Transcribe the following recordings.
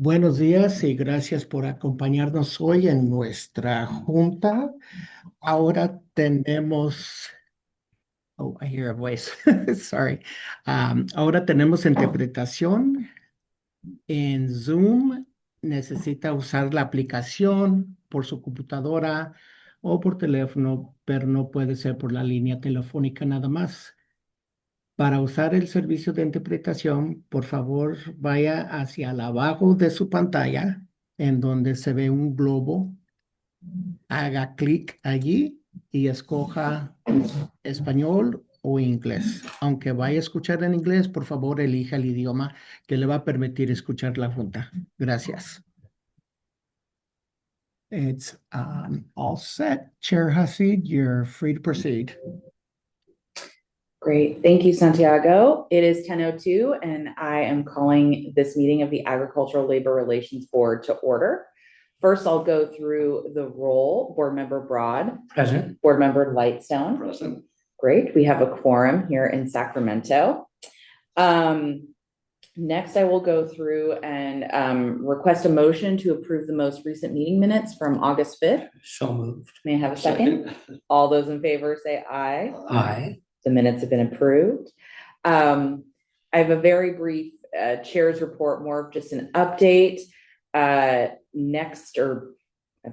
Buenos días y gracias por acompañarnos hoy en nuestra junta. Ahora tenemos, oh, I hear a voice, sorry. Ahora tenemos interpretación en Zoom. Necesita usar la aplicación por su computadora o por teléfono, pero no puede ser por la línea telefónica nada más. Para usar el servicio de interpretación, por favor, vaya hacia el abajo de su pantalla, en donde se ve un globo. Haga clic allí y escoja español o inglés. Aunque vaya a escuchar en inglés, por favor, elija el idioma que le va a permitir escuchar la junta. Gracias. It's all set. Chair Hasid, you're free to proceed. Great. Thank you, Santiago. It is 10:02 and I am calling this meeting of the Agricultural Labor Relations Board to order. First, I'll go through the roll. Board Member Broad. Present. Board Member Lightstone. Present. Great. We have a quorum here in Sacramento. Next, I will go through and request a motion to approve the most recent meeting minutes from August 5th. So moved. May I have a second? All those in favor say aye. Aye. The minutes have been approved. I have a very brief chair's report, more of just an update. I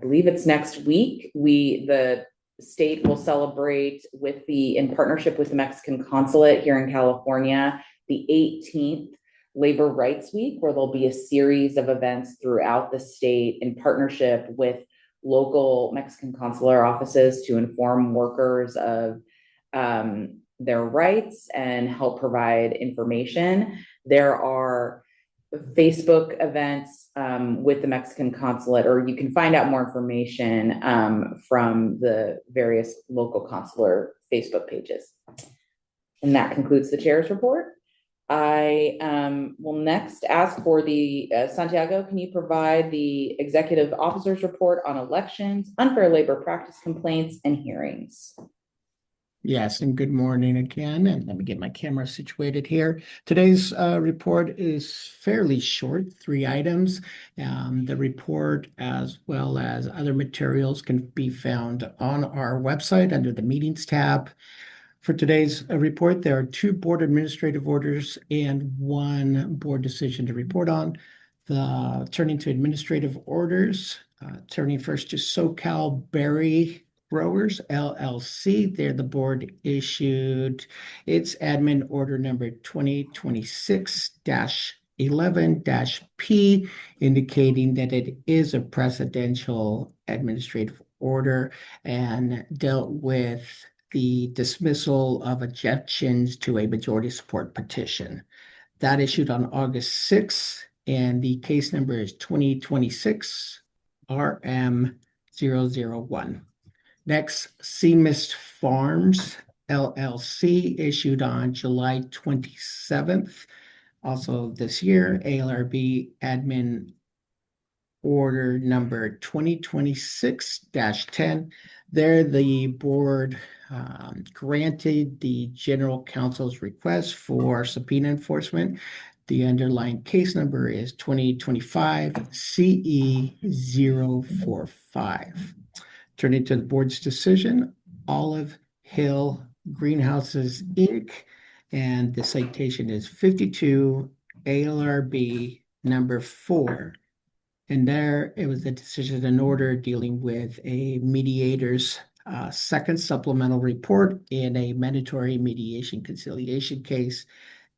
believe it's next week, the state will celebrate in partnership with the Mexican consulate here in California, the 18th Labor Rights Week, where there'll be a series of events throughout the state in partnership with local Mexican consular offices to inform workers of their rights and help provide information. There are Facebook events with the Mexican consulate, or you can find out more information from the various local consular Facebook pages. And that concludes the chair's report. I will next ask for the Santiago, can you provide the executive officer's report on elections, unfair labor practice complaints, and hearings? Yes, and good morning again. And let me get my camera situated here. Today's report is fairly short, 3 items. The report, as well as other materials, can be found on our website under the Meetings tab. For today's report, there are 2 board administrative orders and 1 board decision to report on. Turning to administrative orders, turning first to SoCal Berry Growers LLC. There, the board issued its admin order number 2026-11-P, indicating that it is a presidential administrative order and dealt with the dismissal of objections to a majority support petition. That issued on August 6th, and the case number is 2026 RM001. Next, Seamist Farms LLC issued on July 27th, also this year, ALRB admin order number 2026-10. There, the board granted the general counsel's request for subpoena enforcement. The underlying case number is 2025 CE045. Turning to the board's decision, Olive Hill Greenhouses, Inc., and the citation is 52 ALRB number 4. And there, it was a decision in order dealing with a mediator's second supplemental report in a mandatory mediation conciliation case.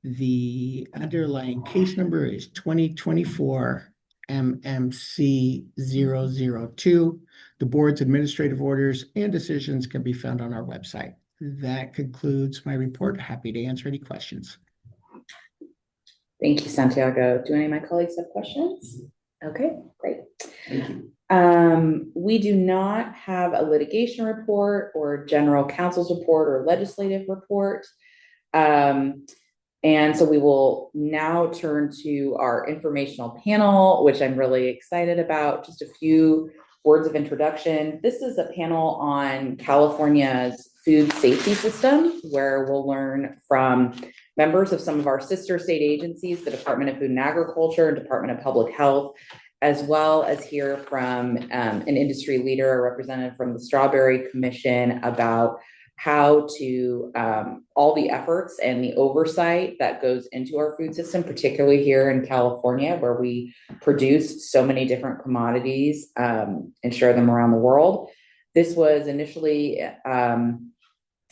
The underlying case number is 2024 MMC002. The board's administrative orders and decisions can be found on our website. That concludes my report. Happy to answer any questions. Thank you, Santiago. Do any of my colleagues have questions? Okay, great. Thank you. We do not have a litigation report or general counsel's report or legislative report. And so we will now turn to our informational panel, which I'm really excited about. Just a few words of introduction. This is a panel on California's food safety system, where we'll learn from members of some of our sister state agencies, the Department of Food and Agriculture and Department of Public Health, as well as hear from an industry leader, a representative from the Strawberry Commission, about how to all the efforts and the oversight that goes into our food system, particularly here in California, where we produce so many different commodities and share them around the world. This was initially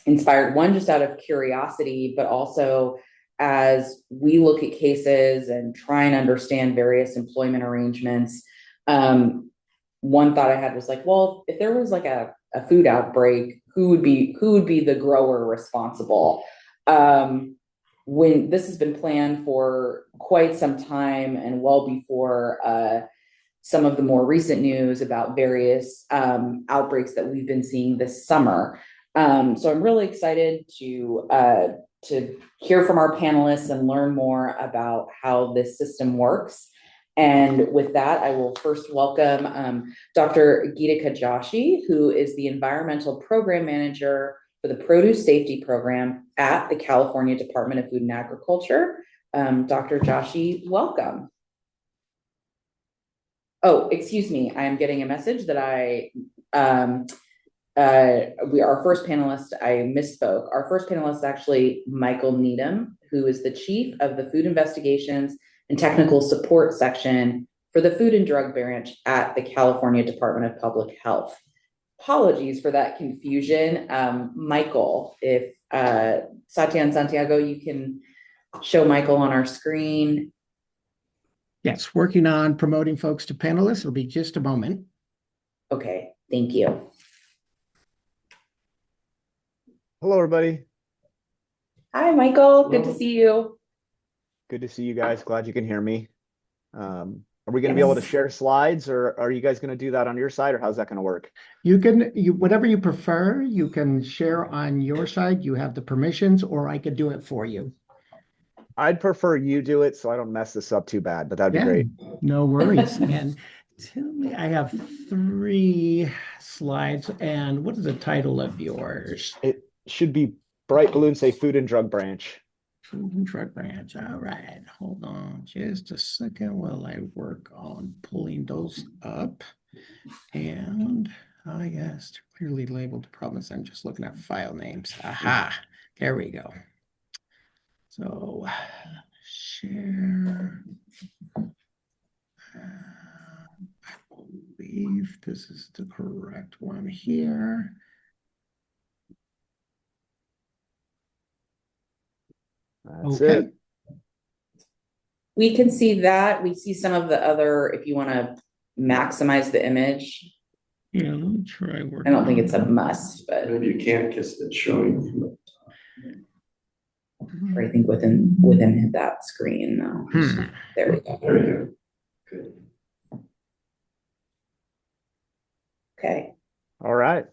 inspired, one, just out of curiosity, but also as we look at cases and try and understand various employment arrangements. One thought I had was like, well, if there was like a food outbreak, who would be the grower responsible? When this has been planned for quite some time and well before some of the more recent news about various outbreaks that we've been seeing this summer. So I'm really excited to hear from our panelists and learn more about how this system works. And with that, I will first welcome Dr. Geetika Joshi, who is the Environmental Program Manager for the Produce Safety Program at the California Department of Food and Agriculture. Dr. Joshi, welcome. Oh, excuse me, I am getting a message that our first panelist, I misspoke. Our first panelist is actually Michael Needham, who is the Chief of the Food Investigations and Technical Support Section for the Food and Drug Branch at the California Department of Public Health. Apologies for that confusion. Michael, if Satya and Santiago, you can show Michael on our screen. Yes, working on promoting folks to panelists. It'll be just a moment. Okay, thank you. Hello, everybody. Hi, Michael. Good to see you. Good to see you guys. Glad you can hear me. Are we going to be able to share slides, or are you guys going to do that on your side, or how's that going to work? You can, whatever you prefer, you can share on your side. You have the permissions, or I could do it for you. I'd prefer you do it so I don't mess this up too bad, but that'd be great. No worries. And tell me, I have 3 slides. And what is the title of yours? It should be bright balloon, say Food and Drug Branch. Food and Drug Branch. All right. Hold on just a second while I work on pulling those up. And yes, clearly labeled problems. I'm just looking at file names. Aha, there we go. So share. I believe this is the correct one here. That's it. We can see that. We see some of the other, if you want to maximize the image. Yeah, let me try working. I don't think it's a must, but Maybe you can't because it's showing. I think within that screen though. There we go. There you go. Good. Okay. All right.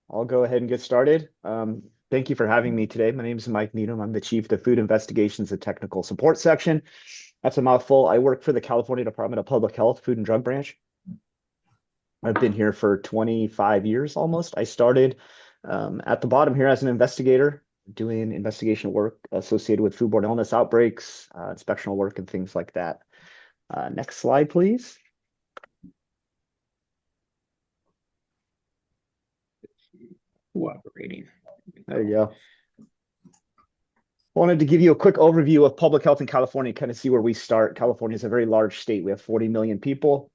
I'll go ahead and get started. Thank you for having me today. My name is Mike Needham. I'm the Chief of the Food Investigations and Technical Support Section. That's a mouthful. I work for the California Department of Public Health, Food and Drug Branch. I've been here for 25 years almost. I started at the bottom here as an investigator, doing investigation work associated with foodborne illness outbreaks, inspectional work, and things like that. Next slide, please. Cooperating. There you go. Wanted to give you a quick overview of public health in California, kind of see where we start. California is a very large state. We have 40 million people.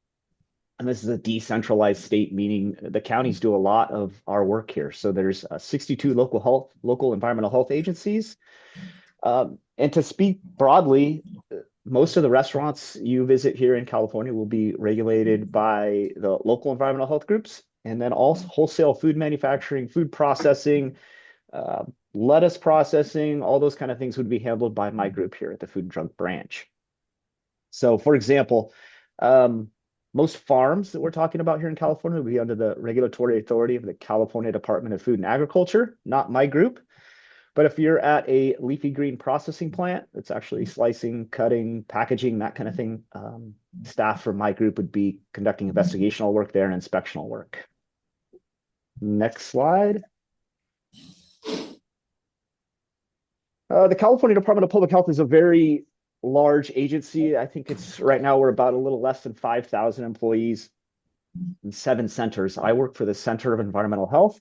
And this is a decentralized state, meaning the counties do a lot of our work here. So there's 62 local environmental health agencies. And to speak broadly, most of the restaurants you visit here in California will be regulated by the local environmental health groups. And then all wholesale food manufacturing, food processing, lettuce processing, all those kind of things would be handled by my group here at the Food and Drug Branch. So for example, most farms that we're talking about here in California will be under the regulatory authority of the California Department of Food and Agriculture, not my group. But if you're at a leafy green processing plant that's actually slicing, cutting, packaging, that kind of thing, staff from my group would be conducting investigational work there and inspectional work. Next slide. The California Department of Public Health is a very large agency. I think it's right now we're about a little less than 5,000 employees in 7 centers. I work for the Center of Environmental Health.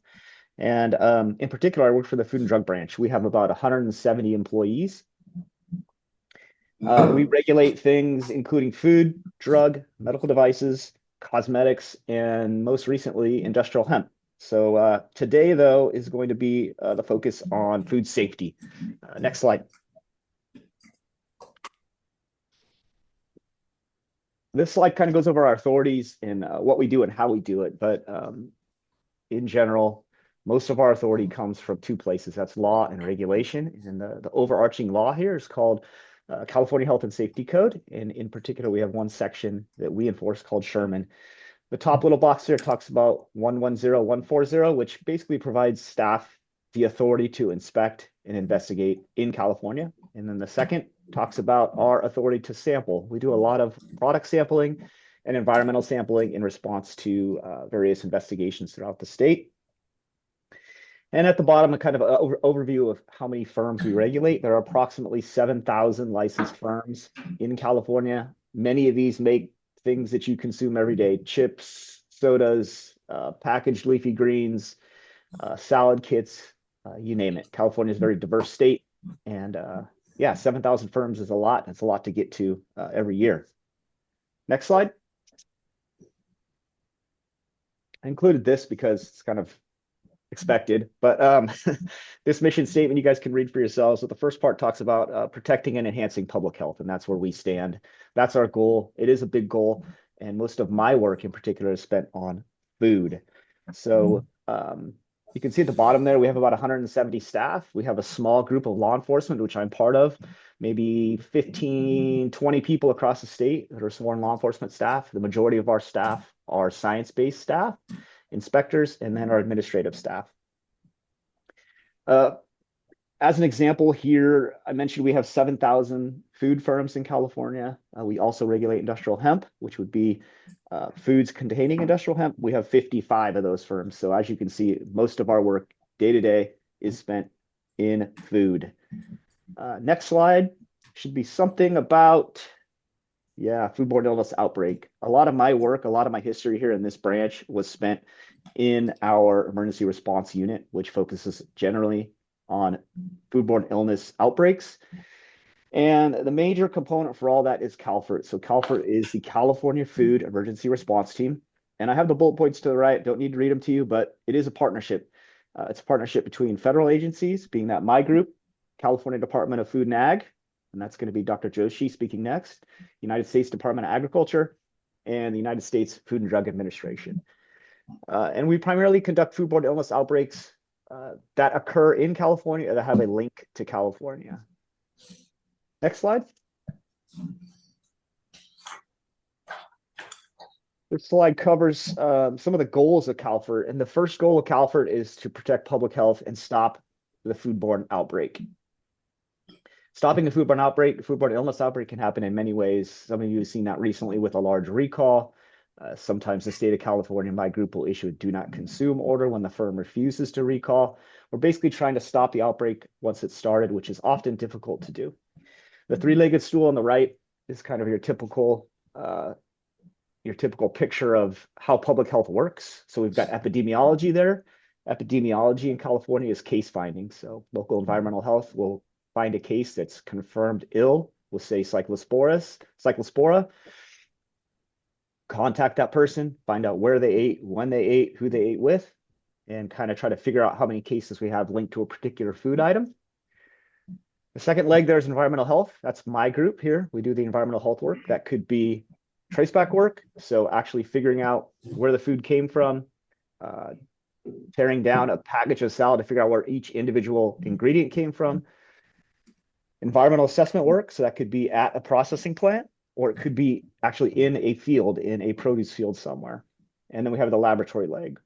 And in particular, I work for the Food and Drug Branch. We have about 170 employees. We regulate things including food, drug, medical devices, cosmetics, and most recently, industrial hemp. So today, though, is going to be the focus on food safety. Next slide. This slide kind of goes over our authorities and what we do and how we do it. But in general, most of our authority comes from 2 places. That's law and regulation. And the overarching law here is called California Health and Safety Code. And in particular, we have one section that we enforce called Sherman. The top little box here talks about 110140, which basically provides staff the authority to inspect and investigate in California. And then the second talks about our authority to sample. We do a lot of product sampling and environmental sampling in response to various investigations throughout the state. And at the bottom, a kind of overview of how many firms we regulate. There are approximately 7,000 licensed firms in California. Many of these make things that you consume every day: chips, sodas, packaged leafy greens, salad kits, you name it. California is a very diverse state. And yeah, 7,000 firms is a lot. It's a lot to get to every year. Next slide. I included this because it's kind of expected, but this mission statement you guys can read for yourselves. So the first part talks about protecting and enhancing public health, and that's where we stand. That's our goal. It is a big goal, and most of my work in particular is spent on food. So you can see at the bottom there, we have about 170 staff. We have a small group of law enforcement, which I'm part of, maybe 15, 20 people across the state that are sworn law enforcement staff. The majority of our staff are science-based staff, inspectors, and then our administrative staff. As an example here, I mentioned we have 7,000 food firms in California. We also regulate industrial hemp, which would be foods containing industrial hemp. We have 55 of those firms. So as you can see, most of our work day to day is spent in food. Next slide should be something about, yeah, foodborne illness outbreak. A lot of my work, a lot of my history here in this branch was spent in our emergency response unit, which focuses generally on foodborne illness outbreaks. And the major component for all that is CALFIRT. So CALFIRT is the California Food Emergency Response Team. And I have the bullet points to the right, don't need to read them to you, but it is a partnership. It's a partnership between federal agencies, being that my group, California Department of Food and Ag, and that's going to be Dr. Joshi speaking next, United States Department of Agriculture, and the United States Food and Drug Administration. And we primarily conduct foodborne illness outbreaks that occur in California or that have a link to California. Next slide. This slide covers some of the goals of CALFIRT. And the first goal of CALFIRT is to protect public health and stop the foodborne outbreak. Stopping a foodborne illness outbreak can happen in many ways. Some of you have seen that recently with a large recall. Sometimes the state of California, my group will issue a do not consume order when the firm refuses to recall. We're basically trying to stop the outbreak once it's started, which is often difficult to do. The 3-legged stool on the right is kind of your typical picture of how public health works. So we've got epidemiology there. Epidemiology in California is case finding. So local environmental health will find a case that's confirmed ill with, say, cyclospora, contact that person, find out where they ate, when they ate, who they ate with, and kind of try to figure out how many cases we have linked to a particular food item. The second leg there is environmental health. That's my group here. We do the environmental health work. That could be traceback work. So actually figuring out where the food came from, tearing down a package of salad to figure out where each individual ingredient came from. Environmental assessment work. So that could be at a processing plant, or it could be actually in a field, in a produce field somewhere. And then we have the laboratory leg.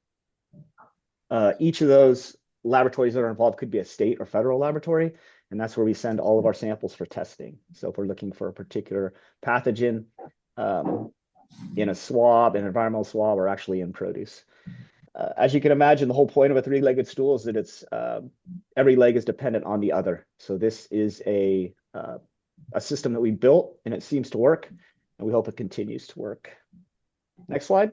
Each of those laboratories that are involved could be a state or federal laboratory, and that's where we send all of our samples for testing. So if we're looking for a particular pathogen in a swab, an environmental swab, or actually in produce. As you can imagine, the whole point of a 3-legged stool is that it's every leg is dependent on the other. So this is a system that we built, and it seems to work, and we hope it continues to work. Next slide.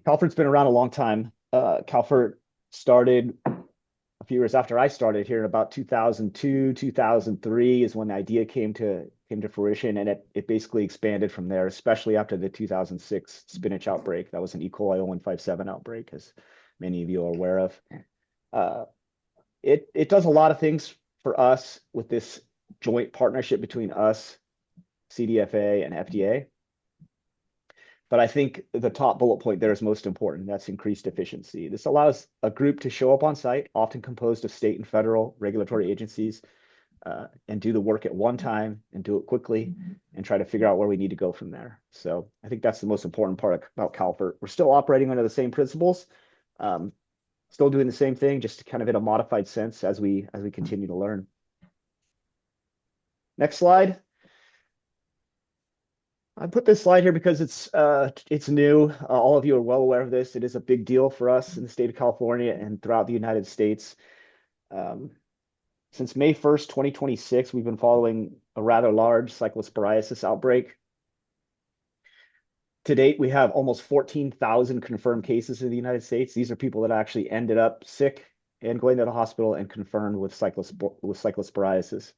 CalFORT's been around a long time. CalFORT started a few years after I started here in about 2002, 2003 is when the idea came to fruition, and it basically expanded from there, especially after the 2006 spinach outbreak. That was an E. coli 0157 outbreak, as many of you are aware of. It does a lot of things for us with this joint partnership between us, CDFA, and FDA. But I think the top bullet point there is most important. That's increased efficiency. This allows a group to show up on site, often composed of state and federal regulatory agencies, and do the work at one time and do it quickly and try to figure out where we need to go from there. So I think that's the most important part about CalFORT. We're still operating under the same principles, still doing the same thing, just kind of in a modified sense as we continue to learn. Next slide. I put this slide here because it's new. All of you are well aware of this. It is a big deal for us in the state of California and throughout the United States. Since May 1st, 2026, we've been following a rather large cyclosporiasis outbreak. To date, we have almost 14,000 confirmed cases in the United States. These are people that actually ended up sick and going to the hospital and confirmed with cyclosporiasis.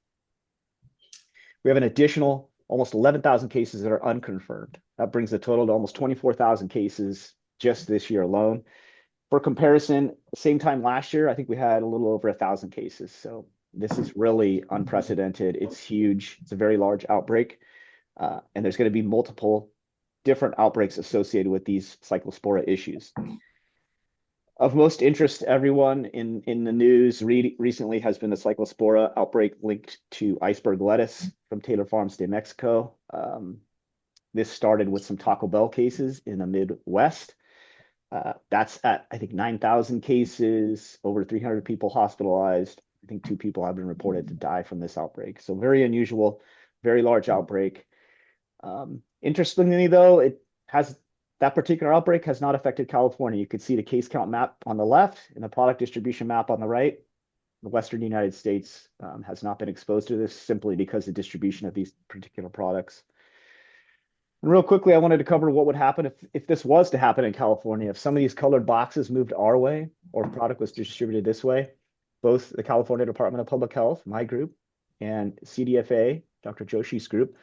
We have an additional almost 11,000 cases that are unconfirmed. That brings the total to almost 24,000 cases just this year alone. For comparison, same time last year, I think we had a little over 1,000 cases. So this is really unprecedented. It's huge. It's a very large outbreak. And there's going to be multiple different outbreaks associated with these cyclospora issues. Of most interest to everyone in the news recently has been the cyclospora outbreak linked to iceberg lettuce from Taylor Farms de Mexico. This started with some Taco Bell cases in the Midwest. That's at, I think, 9,000 cases, over 300 people hospitalized. I think 2 people have been reported to die from this outbreak. So very unusual, very large outbreak. Interestingly, though, that particular outbreak has not affected California. You could see the case count map on the left and the product distribution map on the right. The Western United States has not been exposed to this simply because the distribution of these particular products. And real quickly, I wanted to cover what would happen if this was to happen in California. If some of these colored boxes moved our way or if product was distributed this way, both the California Department of Public Health, my group, and CDFA, Dr. Joshi's group,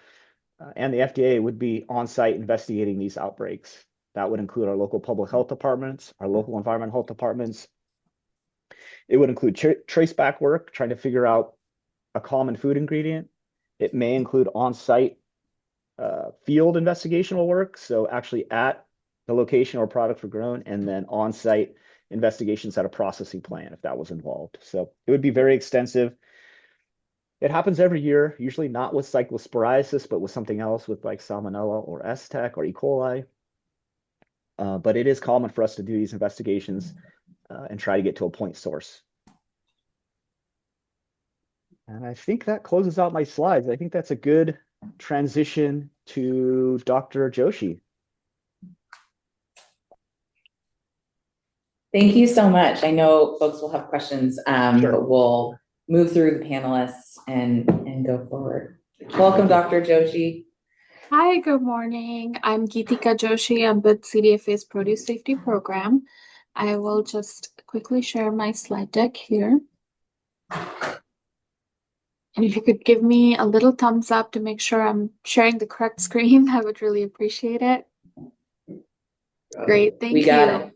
and the FDA would be on site investigating these outbreaks. That would include our local public health departments, our local environmental health departments. It would include traceback work, trying to figure out a common food ingredient. It may include on-site field investigational work, so actually at the location where products were grown, and then on-site investigations at a processing plant if that was involved. So it would be very extensive. It happens every year, usually not with cyclosporiasis, but with something else, with like Salmonella or S-Tech or E. coli. But it is common for us to do these investigations and try to get to a point source. And I think that closes out my slides. I think that's a good transition to Dr. Joshi. Thank you so much. I know folks will have questions, Sure. but we'll move through the panelists and go forward. Welcome, Dr. Joshi. Hi, good morning. I'm Geetika Joshi. I'm with CDFA's Produce Safety Program. I will just quickly share my slide deck here. And if you could give me a little thumbs up to make sure I'm sharing the correct screen, I would really appreciate it. Great, thank you. We got it.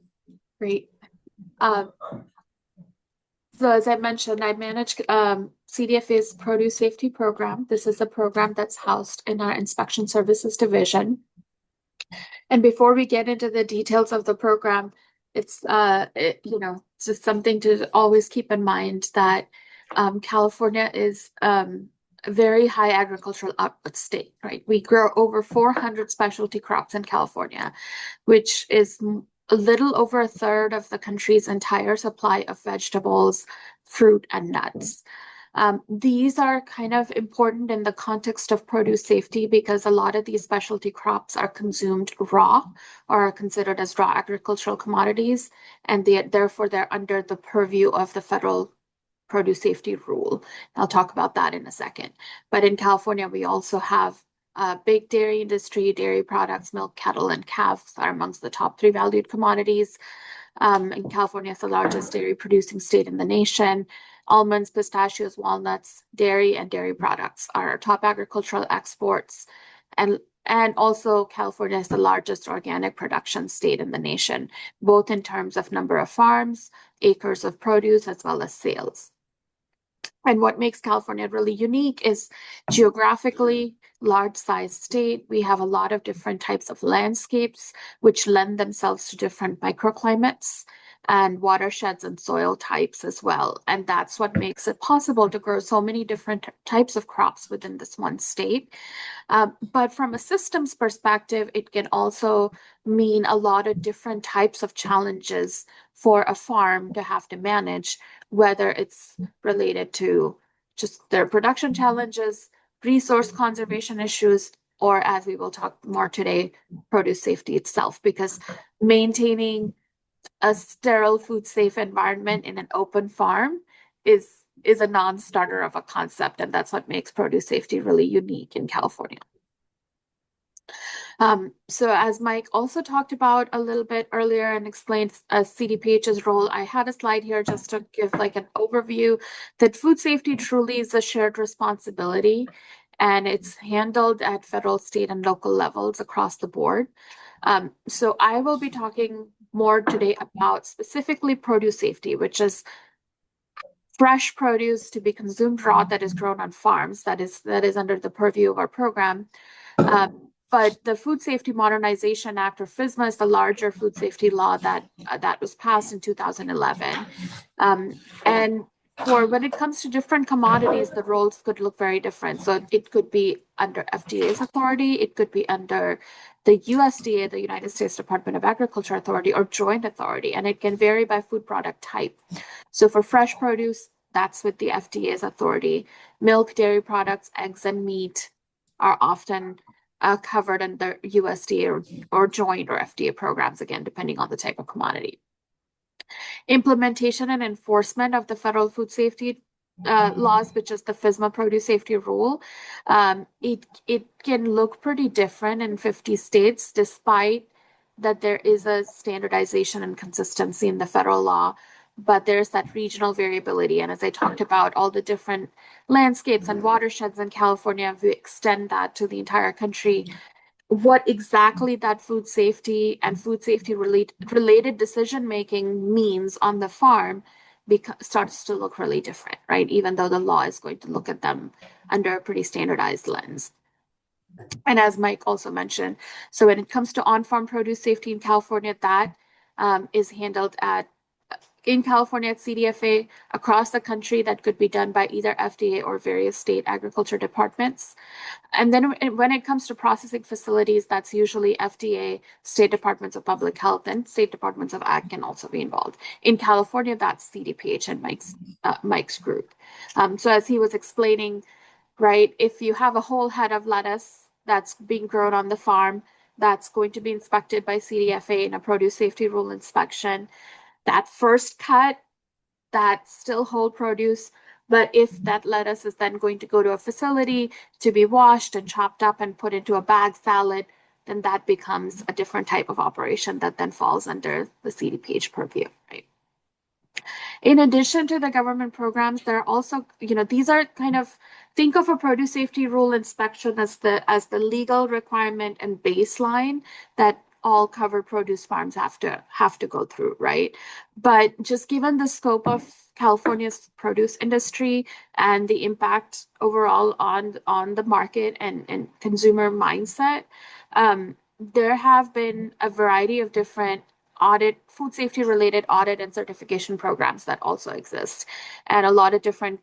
Great. So as I mentioned, I manage CDFA's Produce Safety Program. This is a program that's housed in our Inspection Services Division. And before we get into the details of the program, it's just something to always keep in mind that California is a very high agricultural output state, right? We grow over 400 specialty crops in California, which is a little over 1/3 of the country's entire supply of vegetables, fruit, and nuts. These are kind of important in the context of produce safety because a lot of these specialty crops are consumed raw or are considered as raw agricultural commodities, and therefore they're under the purview of the federal produce safety rule. I'll talk about that in a second. But in California, we also have big dairy industry, dairy products, milk, cattle, and calves are amongst the top 3 valued commodities. And California is the largest dairy producing state in the nation. Almonds, pistachios, walnuts, dairy, and dairy products are our top agricultural exports. And also California is the largest organic production state in the nation, both in terms of number of farms, acres of produce, as well as sales. And what makes California really unique is geographically large sized state. We have a lot of different types of landscapes, which lend themselves to different microclimates and watersheds and soil types as well. And that's what makes it possible to grow so many different types of crops within this one state. But from a systems perspective, it can also mean a lot of different types of challenges for a farm to have to manage, whether it's related to just their production challenges, resource conservation issues, or as we will talk more today, produce safety itself, because maintaining a sterile food safe environment in an open farm is a non-starter of a concept, and that's what makes produce safety really unique in California. So as Mike also talked about a little bit earlier and explained CDPH's role, I had a slide here just to give like an overview that food safety truly is a shared responsibility, and it's handled at federal, state, and local levels across the board. So I will be talking more today about specifically produce safety, which is fresh produce to be consumed raw that is grown on farms. That is under the purview of our program. But the Food Safety Modernization Act, or FSMA, is the larger food safety law that was passed in 2011. And for when it comes to different commodities, the roles could look very different. So it could be under FDA's authority, it could be under the USDA, the United States Department of Agriculture Authority, or joint authority, and it can vary by food product type. So for fresh produce, that's with the FDA's authority. Milk, dairy products, eggs, and meat are often covered under USDA or joint or FDA programs, again, depending on the type of commodity. Implementation and enforcement of the federal food safety laws, which is the FSMA produce safety rule, it can look pretty different in 50 states, despite that there is a standardization and consistency in the federal law. But there's that regional variability. And as I talked about, all the different landscapes and watersheds in California, if we extend that to the entire country, what exactly that food safety and food safety related decision making means on the farm starts to look really different, right? Even though the law is going to look at them under a pretty standardized lens. And as Mike also mentioned, so when it comes to on-farm produce safety in California, that is handled in California at CDFA. Across the country, that could be done by either FDA or various state agriculture departments. And then when it comes to processing facilities, that's usually FDA, state departments of public health, and state departments of ag can also be involved. In California, that's CDPH and Mike's group. So as he was explaining, right, if you have a whole head of lettuce that's being grown on the farm, that's going to be inspected by CDFA in a produce safety rule inspection. That first cut, that's still whole produce. But if that lettuce is then going to go to a facility to be washed and chopped up and put into a bag salad, then that becomes a different type of operation that then falls under the CDPH purview, right? In addition to the government programs, there are also, these are kind of, think of a produce safety rule inspection as the legal requirement and baseline that all covered produce farms have to go through, right? But just given the scope of California's produce industry and the impact overall on the market and consumer mindset, there have been a variety of different food safety related audit and certification programs that also exist. And a lot of different,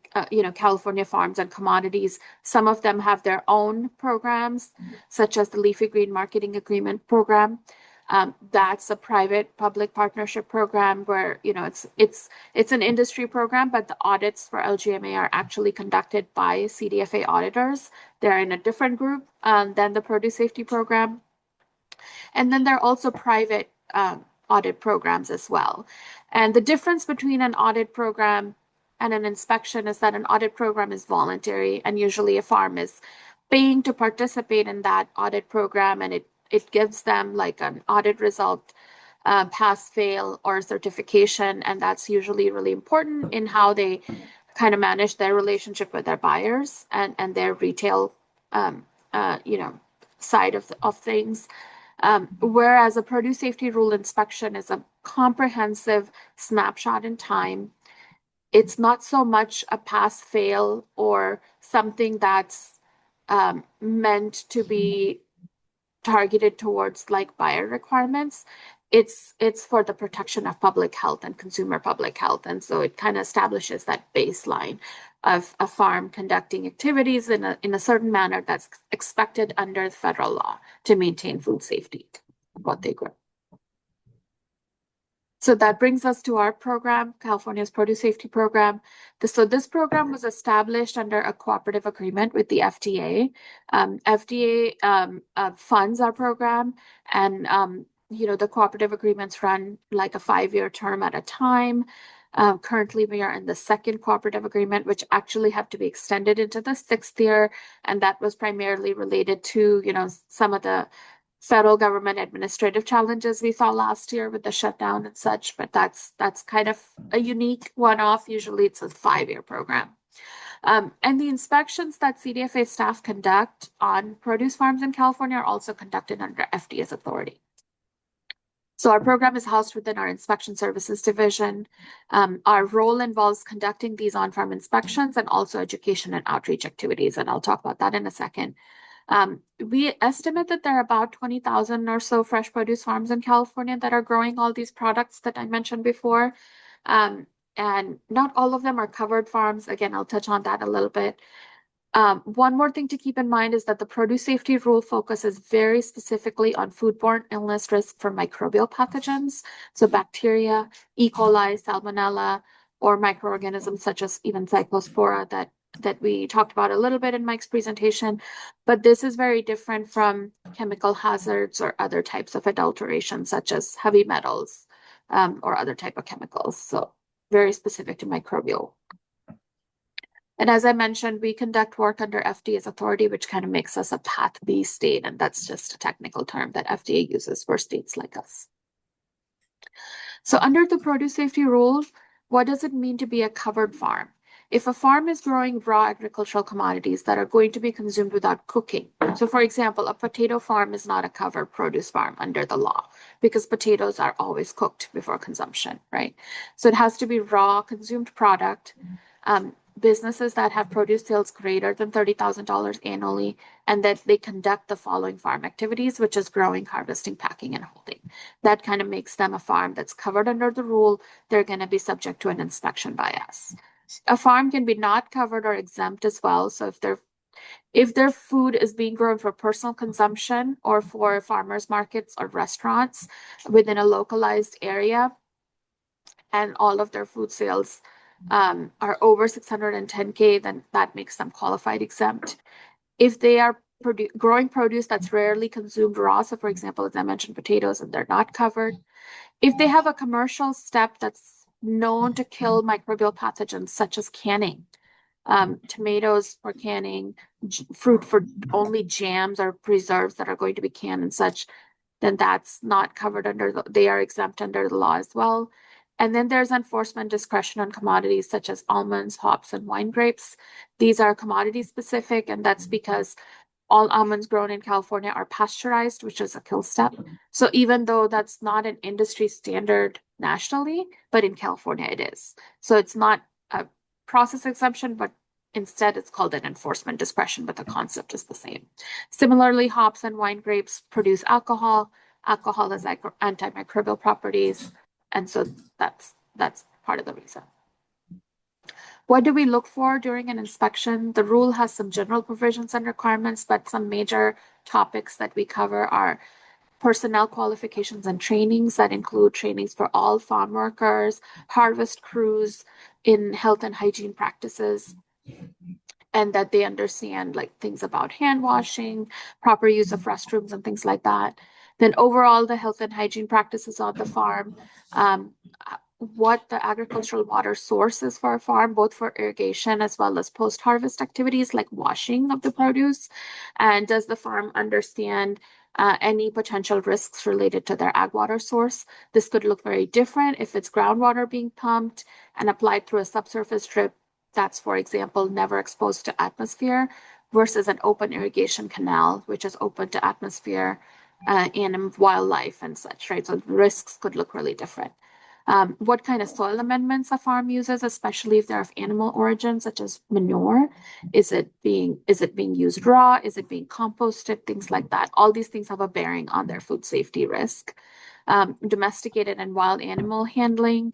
California farms and commodities, some of them have their own programs, such as the Leafy Green Marketing Agreement program. That's a private-public partnership program where, you know, it's an industry program, but the audits for LGMA are actually conducted by CDFA auditors. They're in a different group than the produce safety program. And then there are also private audit programs as well. And the difference between an audit program and an inspection is that an audit program is voluntary, and usually a farm is paying to participate in that audit program, and it gives them like an audit result, pass, fail, or certification, and that's usually really important in how they kind of manage their relationship with their buyers and their retail, you know, side of things. Whereas a produce safety rule inspection is a comprehensive snapshot in time. It's not so much a pass fail or something that's meant to be targeted towards like buyer requirements. It's for the protection of public health and consumer public health. And so it kind of establishes that baseline of a farm conducting activities in a certain manner that's expected under federal law to maintain food safety of what they grow. So that brings us to our program, California's Produce Safety Program. So this program was established under a cooperative agreement with the FDA. FDA funds our program, and you know, the cooperative agreements run like a 5-year term at a time. Currently, we are in the second cooperative agreement, which actually have to be extended into the 6th year, and that was primarily related to, you know, some of the federal government administrative challenges we saw last year with the shutdown and such, but that's kind of a unique one-off. Usually it's a 5-year program. And the inspections that CDFA staff conduct on produce farms in California are also conducted under FDA's authority. So our program is housed within our inspection services division. Our role involves conducting these on-farm inspections and also education and outreach activities, and I'll talk about that in a second. We estimate that there are about 20,000 or so fresh produce farms in California that are growing all these products that I mentioned before. And not all of them are covered farms. Again, I'll touch on that a little bit. One more thing to keep in mind is that the produce safety rule focuses very specifically on foodborne illness risk from microbial pathogens, so bacteria, E. coli, salmonella, or microorganisms such as even cyclospora that we talked about a little bit in Mike's presentation. But this is very different from chemical hazards or other types of adulteration, such as heavy metals or other type of chemicals. So very specific to microbial. And as I mentioned, we conduct work under FDA's authority, which kind of makes us a Path B state. And that's just a technical term that FDA uses for states like us. So under the produce safety rule, what does it mean to be a covered farm? If a farm is growing raw agricultural commodities that are going to be consumed without cooking, so for example, a potato farm is not a covered produce farm under the law because potatoes are always cooked before consumption, right? So it has to be raw consumed product. Businesses that have produce sales greater than $30,000 annually, and that they conduct the following farm activities, which is growing, harvesting, packing, and holding. That kind of makes them a farm that's covered under the rule. They're going to be subject to an inspection by us. A farm can be not covered or exempt as well. So if their food is being grown for personal consumption or for farmers markets or restaurants within a localized area, and all of their food sales are over 610K, then that makes them qualified exempt. If they are growing produce that's rarely consumed raw, so for example, as I mentioned, potatoes, and they're not covered. If they have a commercial step that's known to kill microbial pathogens, such as canning, tomatoes for canning, fruit for only jams or preserves that are going to be canned and such, then that's not covered under they are exempt under the law as well. And then there's enforcement discretion on commodities such as almonds, hops, and wine grapes. These are commodity specific, and that's because all almonds grown in California are pasteurized, which is a kill step. So even though that's not an industry standard nationally, but in California it is. So it's not a process exemption, but instead it's called an enforcement discretion, but the concept is the same. Similarly, hops and wine grapes produce alcohol. Alcohol has antimicrobial properties. And so that's part of the reason. What do we look for during an inspection? The rule has some general provisions and requirements, but some major topics that we cover are personnel qualifications and trainings that include trainings for all farm workers, harvest crews in health and hygiene practices, and that they understand like things about hand washing, proper use of restrooms and things like that. Then overall, the health and hygiene practices on the farm, what the agricultural water source is for a farm, both for irrigation as well as post-harvest activities like washing of the produce. And does the farm understand any potential risks related to their ag water source? This could look very different if it's groundwater being pumped and applied through a subsurface drip that's, for example, never exposed to atmosphere, versus an open irrigation canal, which is open to atmosphere and wildlife and such, right? So the risks could look really different. What kind of soil amendments a farm uses, especially if they're of animal origin, such as manure. Is it being used raw? Is it being composted? Things like that. All these things have a bearing on their food safety risk. Domesticated and wild animal handling,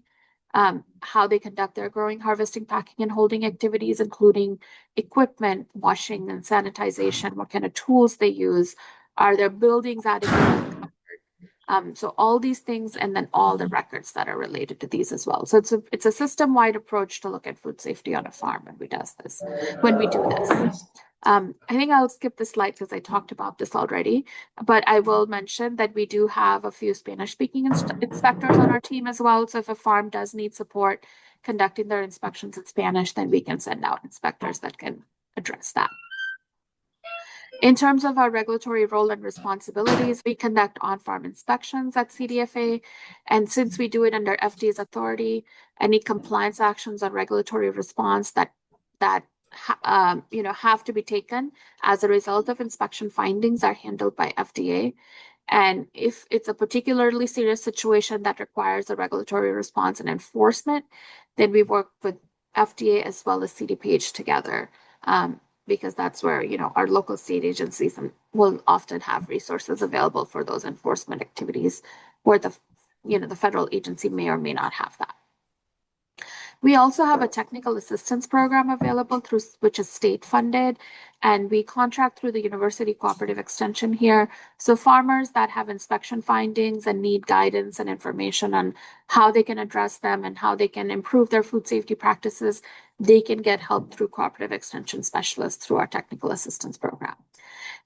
how they conduct their growing, harvesting, packing, and holding activities, including equipment, washing and sanitization, what kind of tools they use, are their buildings adequately covered? So all these things, and then all the records that are related to these as well. So it's a system-wide approach to look at food safety on a farm when we do this. I think I'll skip this slide because I talked about this already, but I will mention that we do have a few Spanish-speaking inspectors on our team as well. So if a farm does need support conducting their inspections in Spanish, then we can send out inspectors that can address that. In terms of our regulatory role and responsibilities, we conduct on-farm inspections at CDFA, and since we do it under FDA's authority, any compliance actions on regulatory response that have to be taken as a result of inspection findings are handled by FDA. And if it's a particularly serious situation that requires a regulatory response and enforcement, then we work with FDA as well as CDPH together. Because that's where, our local state agencies will often have resources available for those enforcement activities where the federal agency may or may not have that. We also have a technical assistance program available which is state funded, and we contract through the University Cooperative Extension here. So farmers that have inspection findings and need guidance and information on how they can address them and how they can improve their food safety practices, they can get help through Cooperative Extension specialists through our technical assistance program.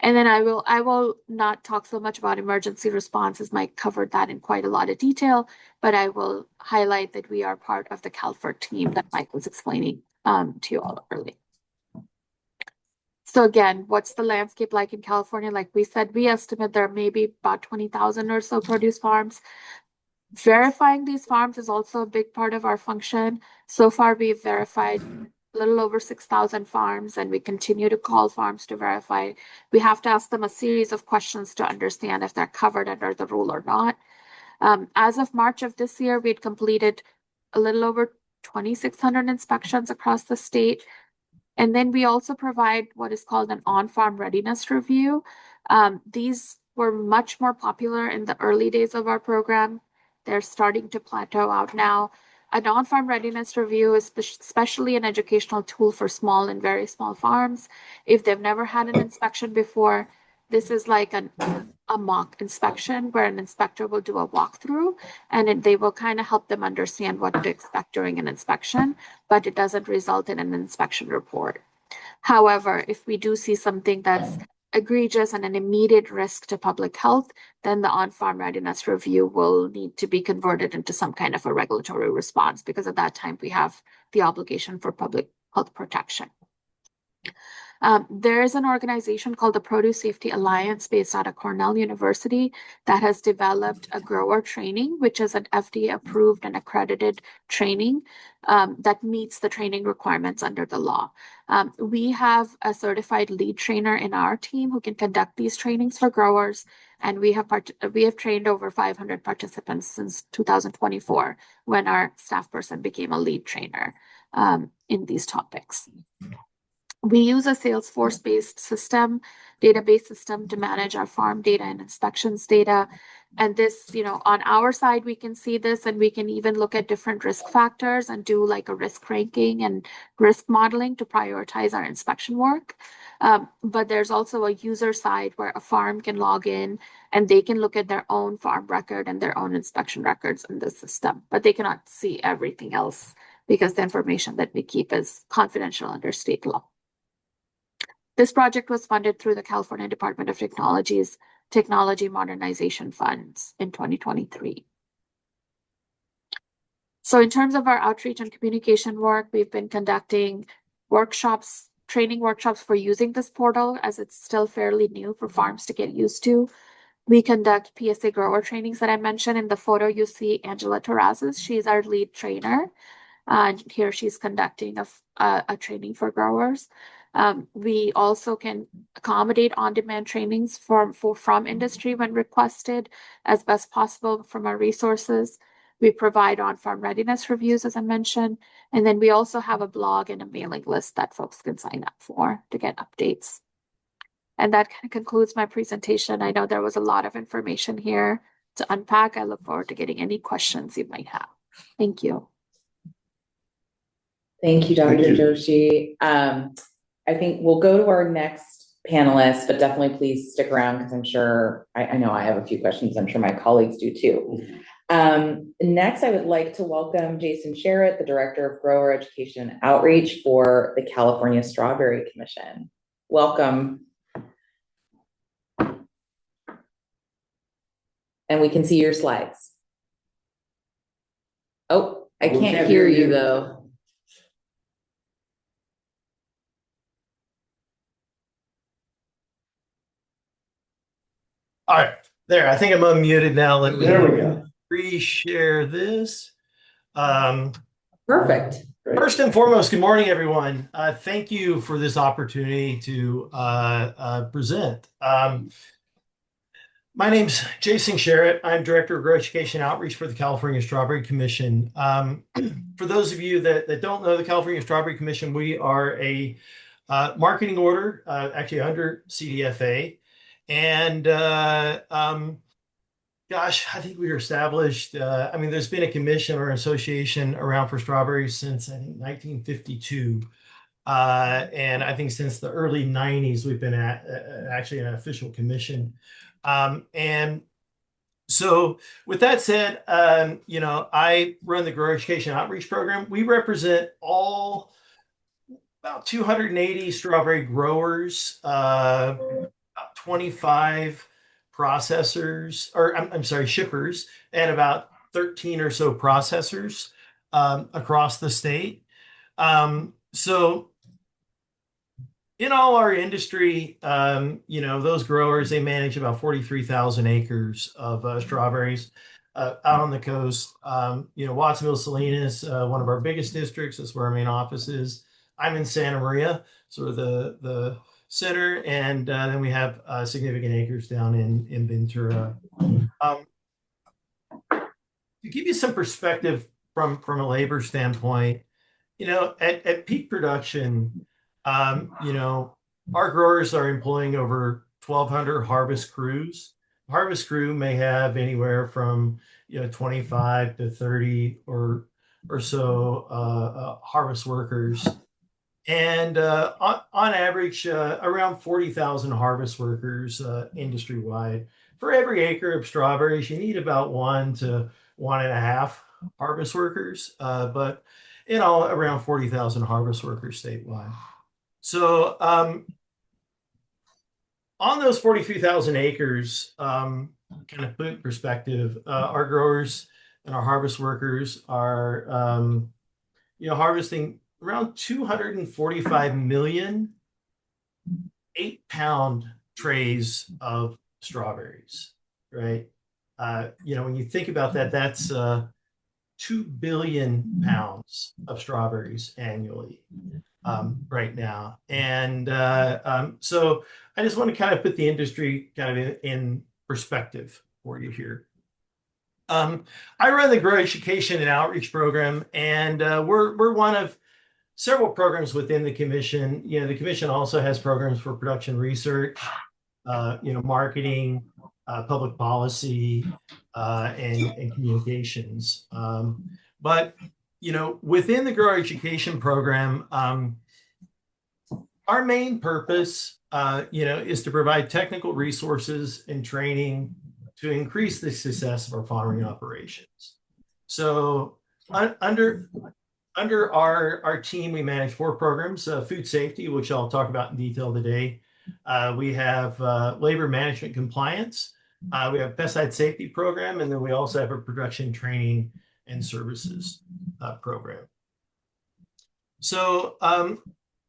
And then I will not talk so much about emergency responses. Mike covered that in quite a lot of detail, but I will highlight that we are part of the CalFIRT team that Mike was explaining to you all earlier. So again, what's the landscape like in California? Like we said, we estimate there may be about 20,000 or so produce farms. Verifying these farms is also a big part of our function. So far, we've verified a little over 6,000 farms, and we continue to call farms to verify. We have to ask them a series of questions to understand if they're covered under the rule or not. As of March of this year, we'd completed a little over 2,600 inspections across the state. And then we also provide what is called an on-farm readiness review. These were much more popular in the early days of our program. They're starting to plateau out now. A on-farm readiness review is especially an educational tool for small and very small farms. If they've never had an inspection before, this is like a mock inspection where an inspector will do a walkthrough, and they will kind of help them understand what to expect during an inspection, but it doesn't result in an inspection report. However, if we do see something that's egregious and an immediate risk to public health, then the on-farm readiness review will need to be converted into some kind of a regulatory response, because at that time we have the obligation for public health protection. There is an organization called the Produce Safety Alliance based out of Cornell University that has developed a grower training, which is an FDA approved and accredited training that meets the training requirements under the law. We have a certified lead trainer in our team who can conduct these trainings for growers, and we have trained over 500 participants since 2024 when our staff person became a lead trainer in these topics. We use a Salesforce-based database system to manage our farm data and inspections data. And this, on our side, we can see this and we can even look at different risk factors and do like a risk ranking and risk modeling to prioritize our inspection work. But there's also a user side where a farm can log in and they can look at their own farm record and their own inspection records in the system, but they cannot see everything else because the information that we keep is confidential under state law. This project was funded through the California Department of Technology's Technology Modernization Funds in 2023. So in terms of our outreach and communication work, we've been conducting training workshops for using this portal as it's still fairly new for farms to get used to. We conduct PSA grower trainings that I mentioned. In the photo, you see Angela Terrazas. She's our lead trainer. Here she's conducting a training for growers. We also can accommodate on-demand trainings from industry when requested as best possible from our resources. We provide on-farm readiness reviews, as I mentioned, and then we also have a blog and a mailing list that folks can sign up for to get updates. And that kind of concludes my presentation. I know there was a lot of information here to unpack. I look forward to getting any questions you might have. Thank you. Thank you, Dr. Thank you. Joshi. I think we'll go to our next panelist, but definitely please stick around because I'm sure, I know I have a few questions. I'm sure my colleagues do too. Next, I would like to welcome Jason Sherritt, the Director of Grower Education and Outreach for the California Strawberry Commission. Welcome. And we can see your slides. Oh, I can't hear you though. All right, there. I think I'm unmuted now. Let me There we go. re-share this. Perfect. Great. First and foremost, good morning, everyone. Thank you for this opportunity to present. My name's Jason Sherritt. I'm Director of Grower Education Outreach for the California Strawberry Commission. For those of you that don't know the California Strawberry Commission, we are a marketing order, actually under CDFA. And gosh, I think we were established, there's been a commission or association around for strawberries since, I think, 1952. And I think since the early 90s, we've been actually an official commission. And so with that said, I run the Grower Education Outreach Program. We represent about 280 strawberry growers, 25 processors, or I'm sorry, shippers, and about 13 or so processors across the state. So in all our industry, those growers, they manage about 43,000 acres of strawberries out on the coast. Watsonville, Salinas, one of our biggest districts. That's where our main office is. I'm in Santa Maria, sort of the center, and then we have significant acres down in Ventura. To give you some perspective from a labor standpoint, at peak production, our growers are employing over 1,200 harvest crews. Harvest crew may have anywhere from 25 to 30 or so harvest workers. And on average, around 40,000 harvest workers industry-wide. For every acre of strawberries, you need about 1 to 1.5 harvest workers, but around 40,000 harvest workers statewide. So on those 43,000 acres, kind of put in perspective, our growers and our harvest workers are harvesting around 245 million 8-pound trays of strawberries, right? When you think about that, that's 2 billion pounds of strawberries annually right now. And so I just want to kind of put the industry kind of in perspective for you here. I run the Grower Education and Outreach Program, and we're one of several programs within the commission. You know, the commission also has programs for production research, marketing, public policy, and communications. But within the grower education program, our main purpose, is to provide technical resources and training to increase the success of our farming operations. So under our team, we manage 4 programs: food safety, which I'll talk about in detail today. We have labor management compliance. We have pesticide safety program, and then we also have a production training and services program. So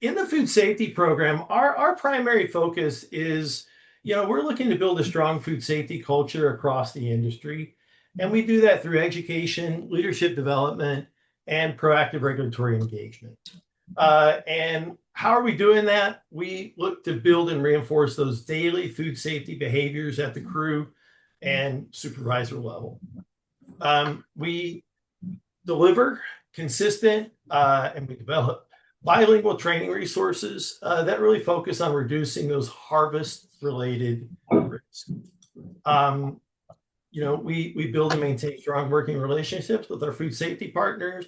in the food safety program, our primary focus is, we're looking to build a strong food safety culture across the industry. And we do that through education, leadership development, and proactive regulatory engagement. And how are we doing that? We look to build and reinforce those daily food safety behaviors at the crew and supervisor level. We deliver consistent and we develop bilingual training resources that really focus on reducing those harvest-related risks. We build and maintain strong working relationships with our food safety partners,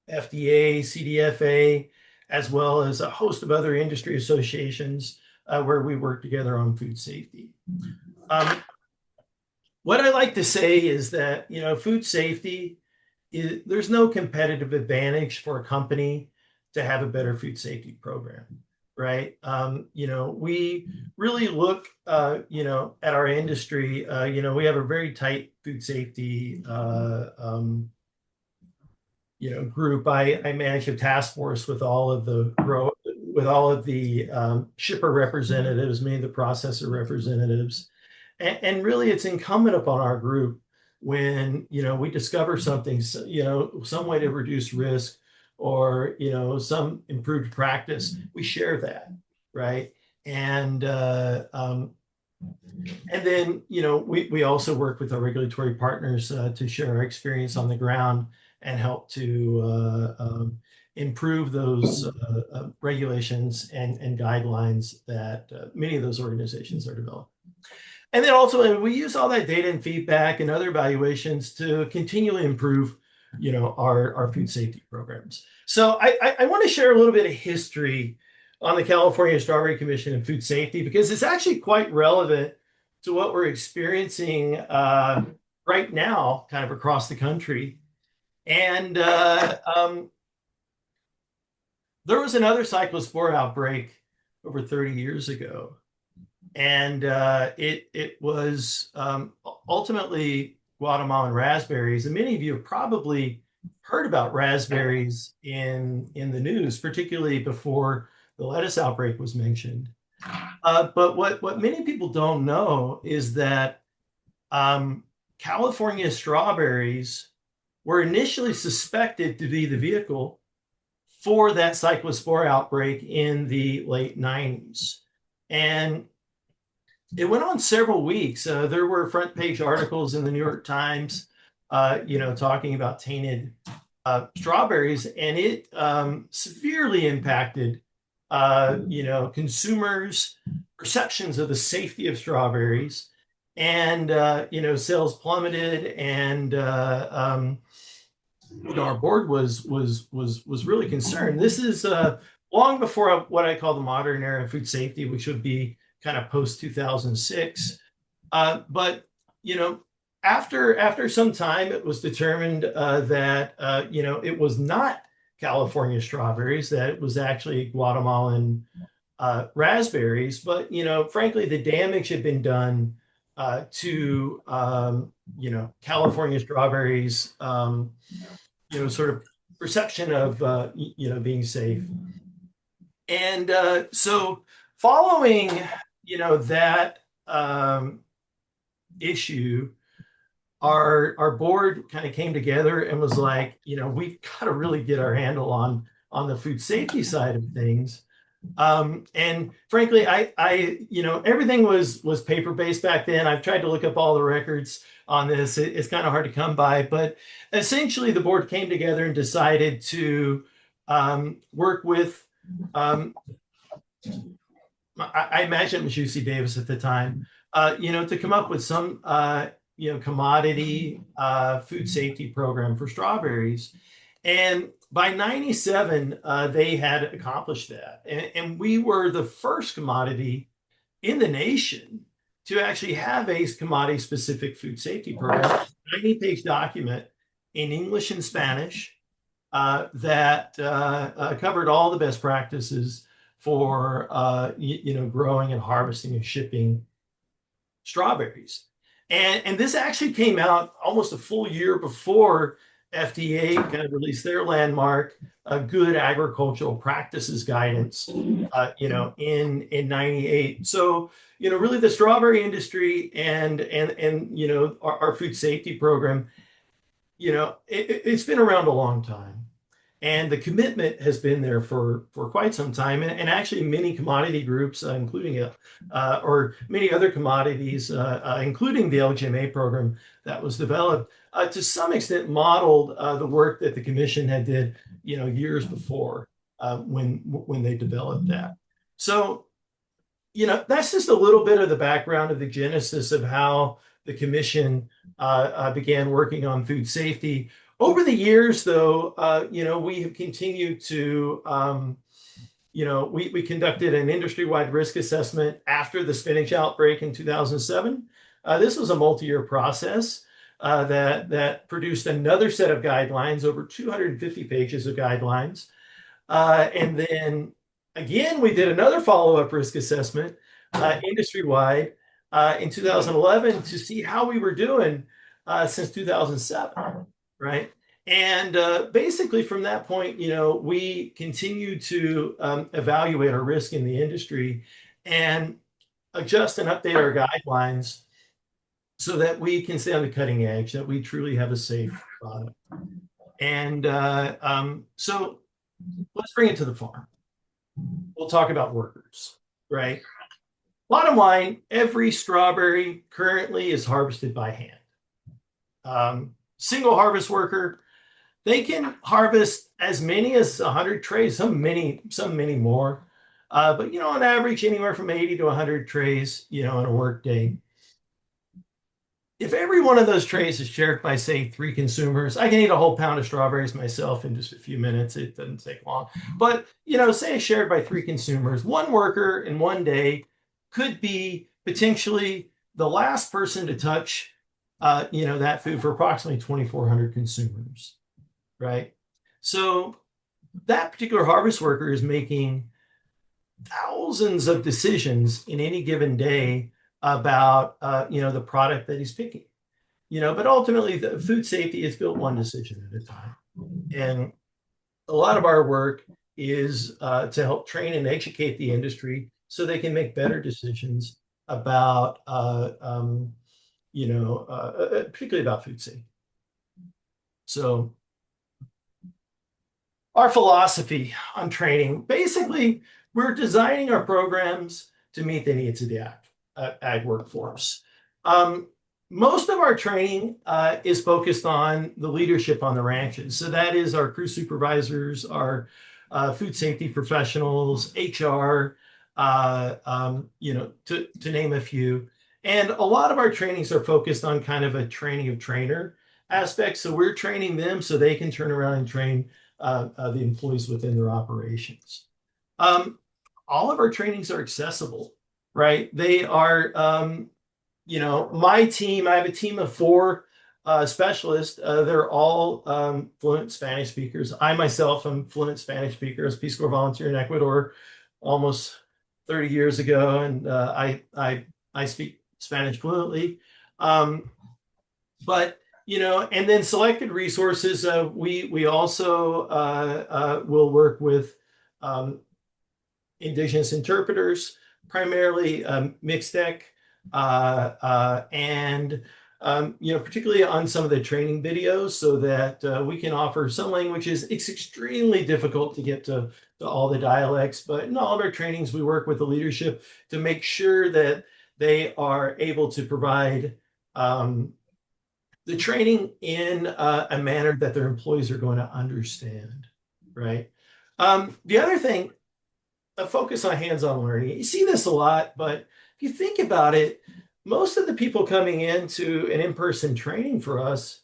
FDA, CDFA, as well as a host of other industry associations where we work together on food safety. What I like to say is that, food safety, there's no competitive advantage for a company to have a better food safety program, right? We really look, at our industry. We have a very tight food safety, group. I manage a task force with all of the shipper representatives, many of the processor representatives, and really, it's incumbent upon our group when we discover something, some way to reduce risk, or some improved practice, we share that, right? And then we also work with our regulatory partners to share our experience on the ground and help to improve those regulations and guidelines that many of those organizations are developing. And then ultimately, we use all that data and feedback and other evaluations to continually improve our food safety programs. So I want to share a little bit of history on the California Strawberry Commission and food safety, because it's actually quite relevant to what we're experiencing right now, kind of across the country. And there was another cyclospora outbreak over 30 years ago. And it was ultimately Guatemalan raspberries. And many of you have probably heard about raspberries in the news, particularly before the lettuce outbreak was mentioned. But what many people don't know is that California strawberries were initially suspected to be the vehicle for that cyclospora outbreak in the late 90s. And it went on several weeks. There were front page articles in the New York Times, talking about tainted strawberries, and it severely impacted, consumers' perceptions of the safety of strawberries, and sales plummeted, and our board was really concerned. This is long before what I call the modern era of food safety, which would be kind of post 2006. But after some time, it was determined that it was not California strawberries, that it was actually Guatemalan raspberries. But frankly, the damage had been done to California strawberries, sort of perception of being safe. And so following that issue, our board kind of came together and was like, we've got to really get our handle on the food safety side of things. And frankly, I everything was paper-based back then. I've tried to look up all the records on this. It's kind of hard to come by, but essentially the board came together and decided to work with, I imagine it was UC Davis at the time, to come up with some, commodity food safety program for strawberries. And by 97, they had accomplished that. And we were the first commodity in the nation to actually have a commodity specific food safety program, 90-page document in English and Spanish that covered all the best practices for growing and harvesting and shipping strawberries. And this actually came out almost a full year before FDA kind of released their landmark good agricultural practices guidance, in 98. So, really the strawberry industry and our food safety program, it's been around a long time. And the commitment has been there for quite some time. And actually many commodity groups, including or many other commodities, including the LGMA program that was developed, to some extent modeled the work that the commission had did, years before when they developed that. So, that's just a little bit of the background of the genesis of how the commission began working on food safety. Over the years, though, we have continued to, we conducted an industry-wide risk assessment after the spinach outbreak in 2007. This was a multi-year process that produced another set of guidelines, over 250 pages of guidelines. And then again, we did another follow-up risk assessment industry-wide in 2011 to see how we were doing since 2007. Right. And basically from that point, we continue to evaluate our risk in the industry and adjust and update our guidelines so that we can stay on the cutting edge, that we truly have a safe product. And so let's bring it to the farm. We'll talk about workers, right? Bottom line, every strawberry currently is harvested by hand. Single harvest worker, they can harvest as many as 100 trays, some many more. But, on average, anywhere from 80 to 100 trays, in a work day. If every one of those trays is shared by, say, 3 consumers, I can eat a whole pound of strawberries myself in just a few minutes. It doesn't take long. But, say it's shared by 3 consumers, one worker in one day could be potentially the last person to touch that food for approximately 2,400 consumers, right? So that particular harvest worker is making thousands of decisions in any given day about, the product that he's picking, but ultimately the food safety is built one decision at a time. And a lot of our work is to help train and educate the industry so they can make better decisions about, particularly about food safety. So our philosophy on training, basically, we're designing our programs to meet the needs of the ag workforce. Most of our training is focused on the leadership on the ranches. So that is our crew supervisors, our food safety professionals, HR, to name a few. And a lot of our trainings are focused on kind of a training of trainer aspect. So we're training them so they can turn around and train the employees within their operations. All of our trainings are accessible, right? They are, my team, I have a team of 4 specialists. They're all fluent Spanish speakers. I myself am fluent Spanish speaker as Peace Corps volunteer in Ecuador almost 30 years ago. And I speak Spanish fluently. But, and then selected resources, we also will work with Indigenous interpreters, primarily Mixtec, and particularly on some of the training videos so that we can offer some languages. It's extremely difficult to get to all the dialects, but in all of our trainings, we work with the leadership to make sure that they are able to provide the training in a manner that their employees are going to understand, right? The other thing, a focus on hands-on learning. You see this a lot, but if you think about it, most of the people coming into an in-person training for us,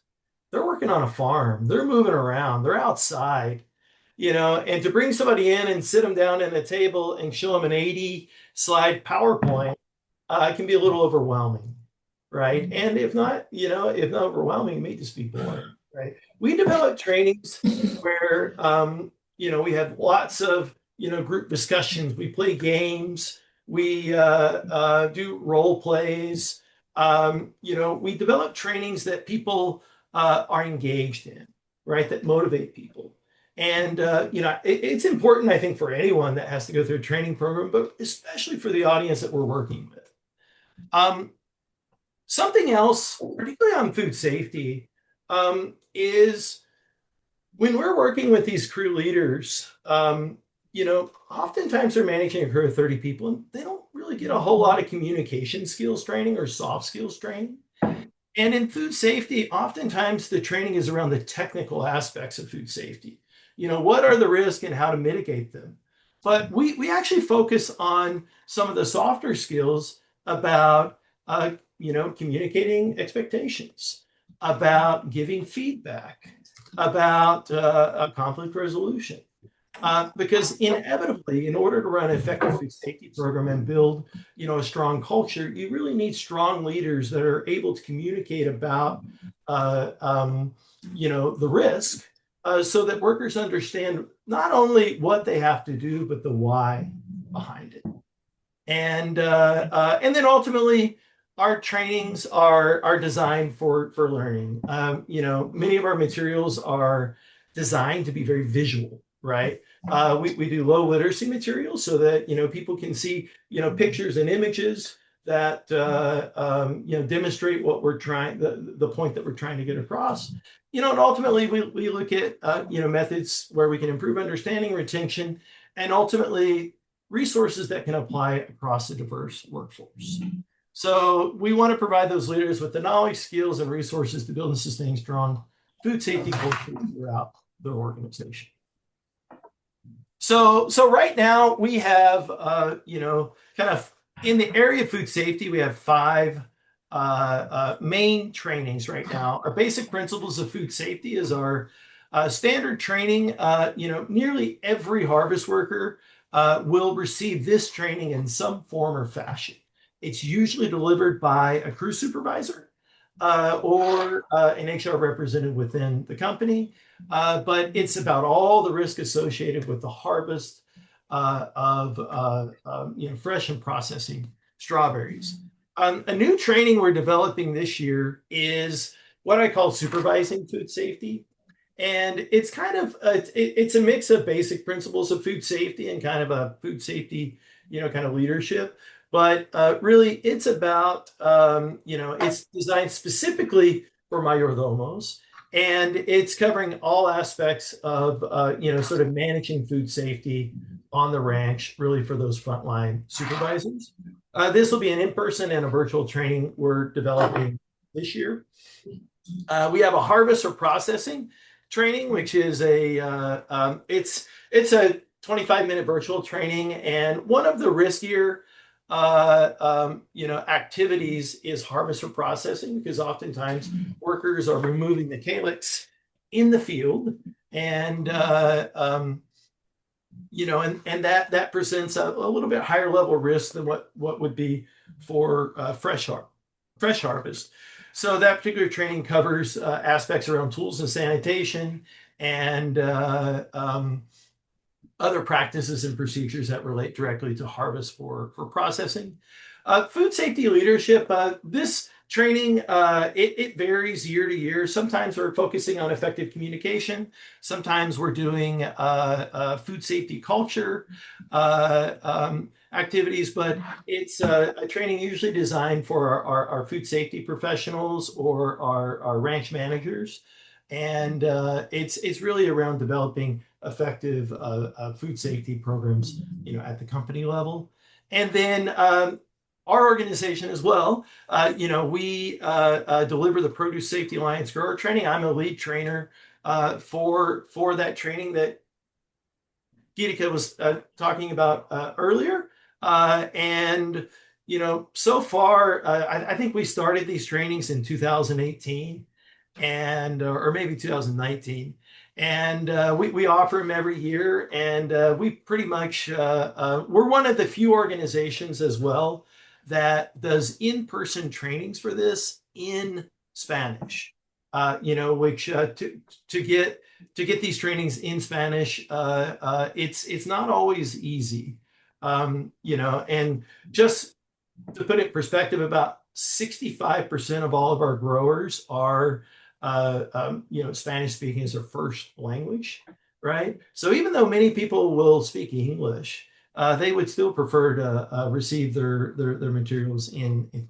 they're working on a farm, they're moving around, they're outside, and to bring somebody in and sit them down at a table and show them an 80 slide PowerPoint can be a little overwhelming, right? And if not overwhelming, it may just be boring, right? We develop trainings where, we have lots of, group discussions. We play games. We do role plays. We develop trainings that people are engaged in, right? That motivate people. And, it's important, I think, for anyone that has to go through a training program, but especially for the audience that we're working with. Something else, particularly on food safety, is when we're working with these crew leaders, oftentimes they're managing a crew of 30 people and they don't really get a whole lot of communication skills training or soft skills training. And in food safety, oftentimes the training is around the technical aspects of food safety. What are the risks and how to mitigate them? But we actually focus on some of the softer skills about, communicating expectations, about giving feedback, about conflict resolution. Because inevitably, in order to run an effective food safety program and build, a strong culture, you really need strong leaders that are able to communicate about, the risk, so that workers understand not only what they have to do, but the why behind it. And then ultimately, our trainings are designed for learning. Many of our materials are designed to be very visual, right? We do low literacy materials so that people can see pictures and images that demonstrate what we're trying, the point that we're trying to get across. And ultimately we look at methods where we can improve understanding, retention, and ultimately resources that can apply across a diverse workforce. So we want to provide those leaders with the knowledge, skills, and resources to build and sustain strong food safety culture throughout their organization. So right now we have, kind of in the area of food safety, we have 5 main trainings right now. Our basic principles of food safety is our standard training. Nearly every harvest worker will receive this training in some form or fashion. It's usually delivered by a crew supervisor or an HR representative within the company. But it's about all the risk associated with the harvest of fresh and processing strawberries. A new training we're developing this year is what I call supervising food safety. And it's kind of, it's a mix of basic principles of food safety and kind of a food safety, kind of leadership. But really, it's about, it's designed specifically for mayordomos, and it's covering all aspects of, sort of managing food safety on the ranch, really for those frontline supervisors. This will be an in-person and a virtual training we're developing this year. We have a harvest or processing training, which is it's a 25-minute virtual training, and one of the riskier activities is harvest or processing, because oftentimes workers are removing the calyx in the field, and that presents a little bit higher level risk than what would be for fresh harvest. So that particular training covers aspects around tools and sanitation and other practices and procedures that relate directly to harvest for processing. Food safety leadership, this training, it varies year to year. Sometimes we're focusing on effective communication. Sometimes we're doing food safety culture activities, but it's a training usually designed for our food safety professionals or our ranch managers. And it's really around developing effective food safety programs, at the company level. And then our organization as well, we deliver the Produce Safety Alliance Grower Training. I'm a lead trainer for that training that Gitika was talking about earlier. And, so far, I think we started these trainings in 2018 and or maybe 2019. And we offer them every year. And we pretty much, we're one of the few organizations as well that does in-person trainings for this in Spanish. Which to get these trainings in Spanish, it's not always easy. And just to put it in perspective, about 65% of all of our growers are, Spanish speaking as their first language, right? So even though many people will speak English, they would still prefer to receive their materials in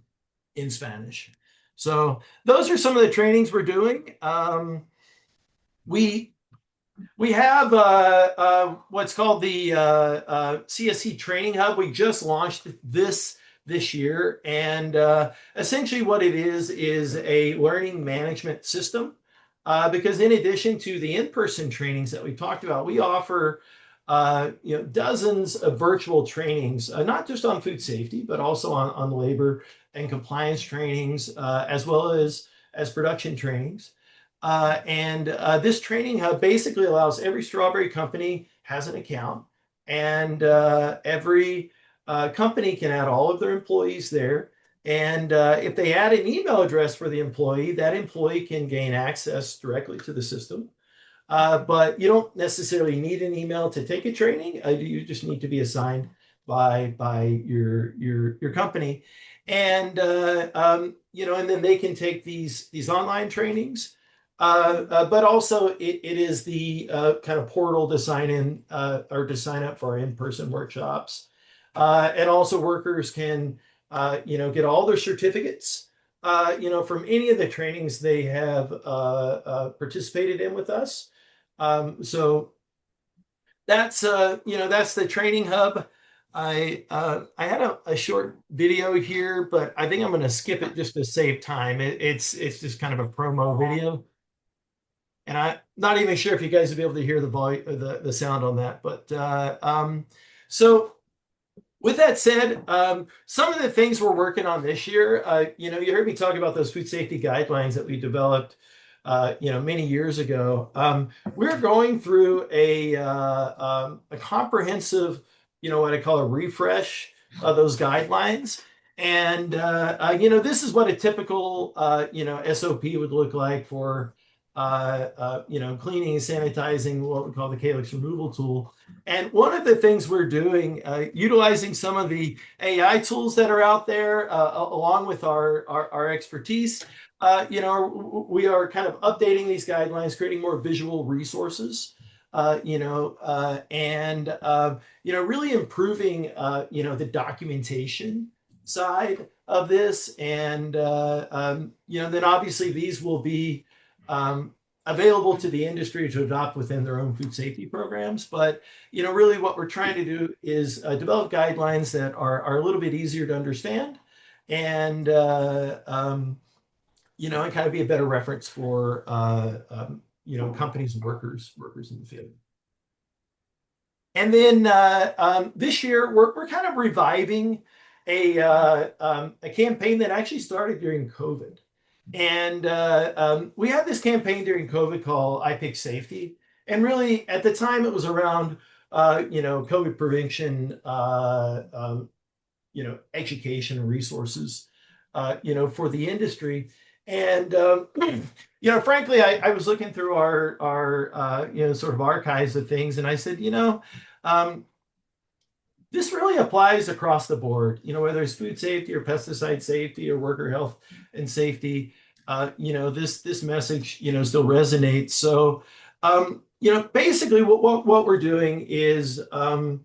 Spanish. So those are some of the trainings we're doing. We have what's called the CSC Training Hub. We just launched this year, and essentially what it is a learning management system. Because in addition to the in-person trainings that we talked about, we offer dozens of virtual trainings, not just on food safety, but also on labor and compliance trainings, as well as production trainings. And this training hub basically allows every strawberry company has an account, and every company can add all of their employees there. And if they add an email address for the employee, that employee can gain access directly to the system. But you don't necessarily need an email to take a training. You just need to be assigned by your company, and and then they can take these online trainings. But also it is the kind of portal to sign in or to sign up for our in-person workshops. And also workers can get all their certificates from any of the trainings they have participated in with us. So that's the training hub. I had a short video here, but I think I'm going to skip it just to save time. It's just kind of a promo video, and I'm not even sure if you guys will be able to hear the sound on that. But so with that said, some of the things we're working on this year, you heard me talk about those food safety guidelines that we developed many years ago. We're going through a comprehensive, what I call a refresh of those guidelines. And, this is what a typical, SOP would look like for, cleaning and sanitizing what we call the calyx removal tool. And one of the things we're doing, utilizing some of the AI tools that are out there, along with our expertise, we are kind of updating these guidelines, creating more visual resources, and really improving, the documentation side of this. And, then obviously these will be available to the industry to adopt within their own food safety programs. But, really what we're trying to do is develop guidelines that are a little bit easier to understand, and, and kind of be a better reference for, companies and workers in the field. And then this year, we're kind of reviving a campaign that actually started during COVID. And we had this campaign during COVID called I Pick Safety. And really, at the time, it was around, COVID prevention, education and resources, for the industry. And, frankly, I was looking through our sort of archives of things, and I said, this really applies across the board, whether it's food safety or pesticide safety or worker health and safety, this message, still resonates. So, basically what we're doing is, kind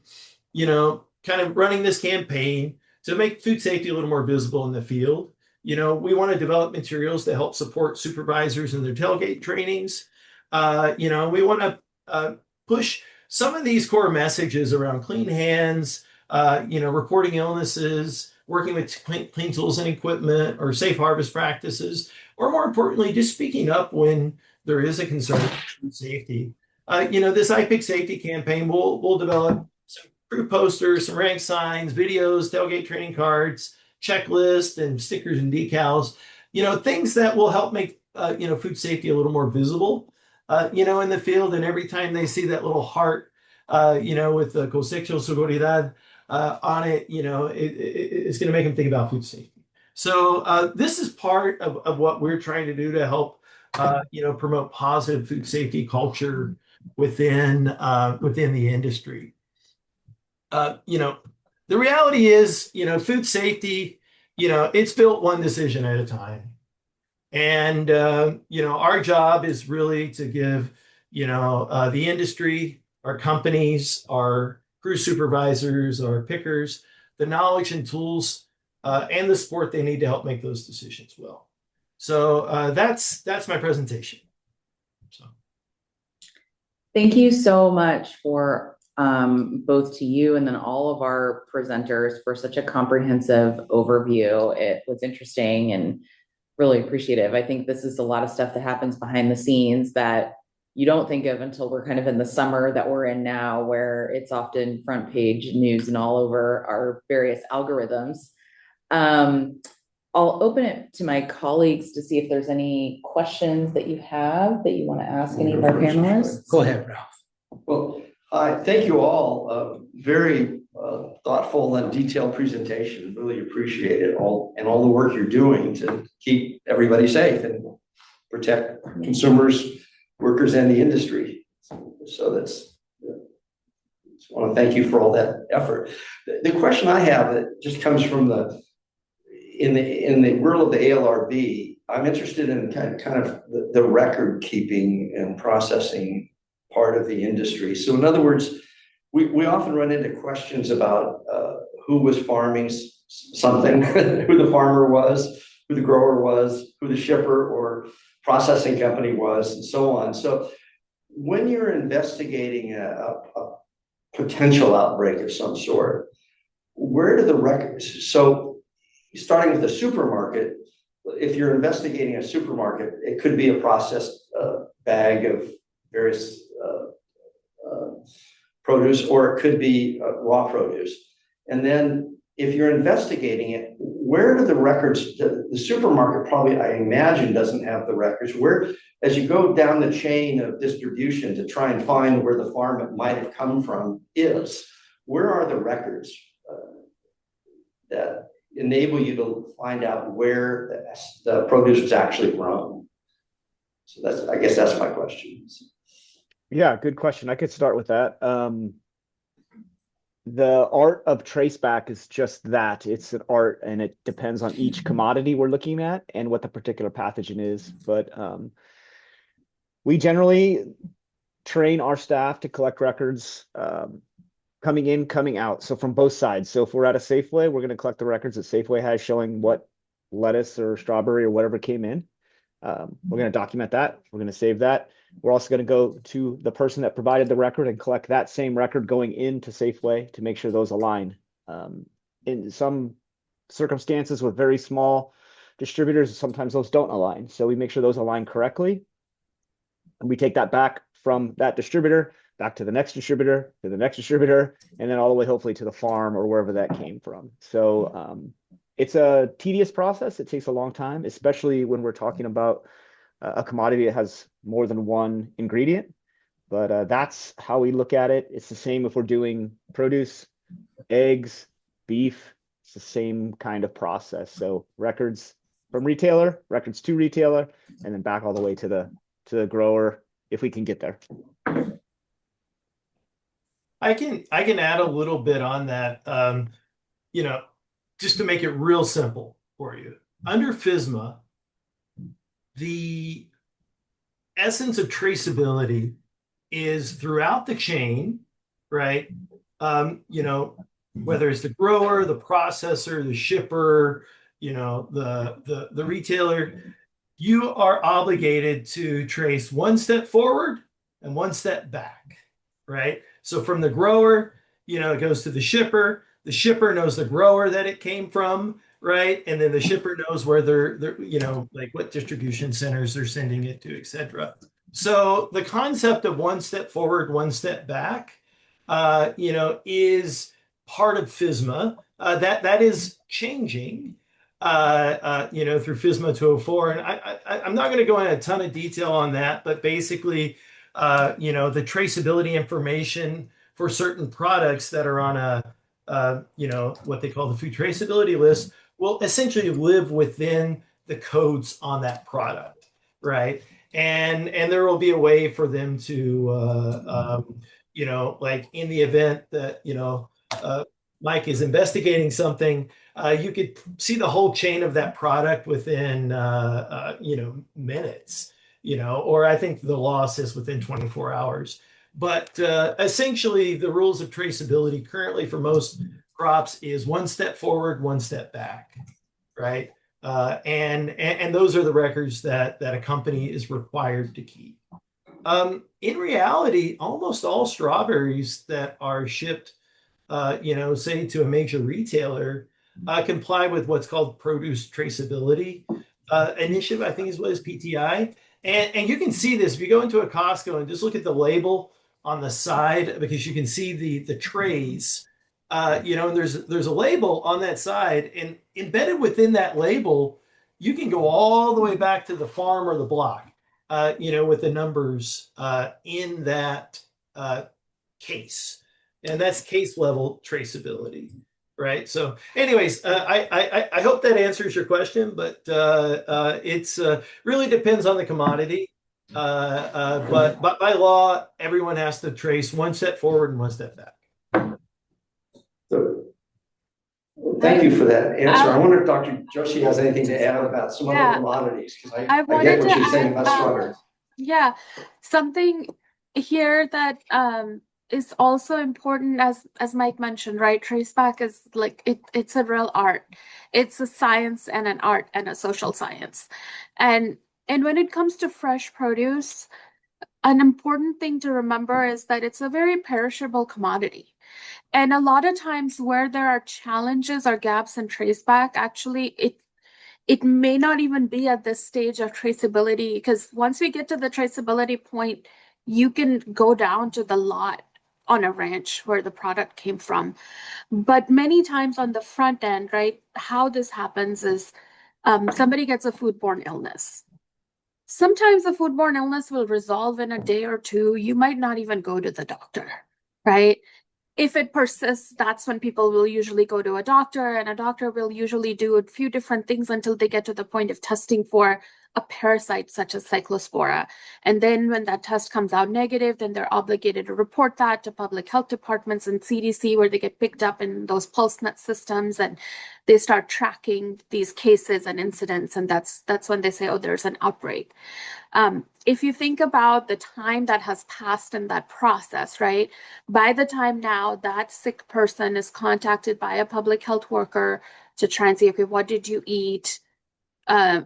of running this campaign to make food safety a little more visible in the field. We want to develop materials to help support supervisors in their tailgate trainings. We want to push some of these core messages around clean hands, reporting illnesses, working with clean tools and equipment, or safe harvest practices, or more importantly, just speaking up when there is a concern for food safety. this IPIC safety campaign, we'll develop some crew posters, some rank signs, videos, tailgate training cards, checklists, and stickers and decals. Things that will help make food safety a little more visible, in the field. And every time they see that little heart, with the Cosecho Seguridad on it, it's going to make them think about food safety. So this is part of what we're trying to do to help, promote positive food safety culture within the industry. The reality is, food safety, it's built one decision at a time. And, our job is really to give, the industry, our companies, our crew supervisors, our pickers, the knowledge and tools and the support they need to help make those decisions well. So that's my presentation. So. Thank you so much for both to you and then all of our presenters for such a comprehensive overview. It was interesting and really appreciative. I think this is a lot of stuff that happens behind the scenes that you don't think of until we're kind of in the summer that we're in now, where it's often front page news and all over our various algorithms. I'll open it to my colleagues to see if there's any questions that you have that you want to ask any of our panelists. Go ahead, Ralph. Well, hi, thank you all. Very thoughtful and detailed presentation. Really appreciate it all and all the work you're doing to keep everybody safe and protect consumers, workers, and the industry. So just want to thank you for all that effort. The question I have that just comes from in the world of the ALRB, I'm interested in kind of the record keeping and processing part of the industry. So in other words, we often run into questions about who was farming something, who the farmer was, who the grower was, who the shipper or processing company was, and so on. So when you're investigating a potential outbreak of some sort, where do the records? So starting with a supermarket, if you're investigating a supermarket, it could be a processed bag of various produce, or it could be raw produce. And then if you're investigating it, where do the records, the supermarket probably, I imagine, doesn't have the records. Where, as you go down the chain of distribution to try and find where the farm it might have come from is, where are the records that enable you to find out where the produce was actually grown? So I guess that's my question. Yeah, good question. I could start with that. The art of traceback is just that. It's an art, and it depends on each commodity we're looking at and what the particular pathogen is. But we generally train our staff to collect records coming in, coming out. So from both sides. So if we're at a Safeway, we're going to collect the records that Safeway has showing what lettuce or strawberry or whatever came in. We're going to document that. We're going to save that. We're also going to go to the person that provided the record and collect that same record going into Safeway to make sure those align. In some circumstances with very small distributors, sometimes those don't align. So we make sure those align correctly. And we take that back from that distributor, back to the next distributor, to the next distributor, and then all the way hopefully to the farm or wherever that came from. So it's a tedious process. It takes a long time, especially when we're talking about a commodity that has more than one ingredient. But that's how we look at it. It's the same if we're doing produce, eggs, beef. It's the same kind of process. So records from retailer, records to retailer, and then back all the way to the grower if we can get there. I can add a little bit on that. Just to make it real simple for you. Under FSMA, the essence of traceability is throughout the chain, right? Whether it's the grower, the processor, the shipper, the retailer, you are obligated to trace one step forward and one step back, right? So from the grower, it goes to the shipper. The shipper knows the grower that it came from, right? And then the shipper knows where they're like what distribution centers they're sending it to, et cetera. So the concept of one step forward, one step back, is part of FSMA. That is changing, through FSMA 204. And I'm not going to go into a ton of detail on that, but basically, the traceability information for certain products that are on what they call the food traceability list will essentially live within the codes on that product, right? And there will be a way for them to, like in the event that, Mike is investigating something, you could see the whole chain of that product within, minutes, or I think the law says within 24 hours. But essentially, the rules of traceability currently for most crops is one step forward, one step back, right? And those are the records that a company is required to keep. In reality, almost all strawberries that are shipped, say to a major retailer, comply with what's called Produce Traceability Initiative, I think is what is PTI. And you can see this if you go into a Costco and just look at the label on the side, because you can see the trays, and there's a label on that side, and embedded within that label, you can go all the way back to the farm or the block, with the numbers in that case. And that's case level traceability, right? So anyways, I hope that answers your question, but it's really depends on the commodity. But by law, everyone has to trace one step forward and one step back. So, thank you for that answer. I wonder if Dr. Joshi has anything to add about some other commodities, because I get wanted what to you're saying add, about strawberries. Yeah, something here that is also important, as Mike mentioned, right? Traceback is like it's a real art. It's a science and an art and a social science. And when it comes to fresh produce, an important thing to remember is that it's a very perishable commodity. And a lot of times where there are challenges or gaps in traceback, actually it may not even be at this stage of traceability, because once we get to the traceability point, you can go down to the lot on a ranch where the product came from. But many times on the front end, right, how this happens is somebody gets a foodborne illness. Sometimes the foodborne illness will resolve in a day or two. You might not even go to the doctor, right? If it persists, that's when people will usually go to a doctor, and a doctor will usually do a few different things until they get to the point of testing for a parasite such as Cyclospora. And then when that test comes out negative, then they're obligated to report that to public health departments and CDC, where they get picked up in those PulseNet systems, and they start tracking these cases and incidents. And that's when they say, oh, there's an outbreak. If you think about the time that has passed in that process, right? By the time now that sick person is contacted by a public health worker to try and say, okay, what did you eat?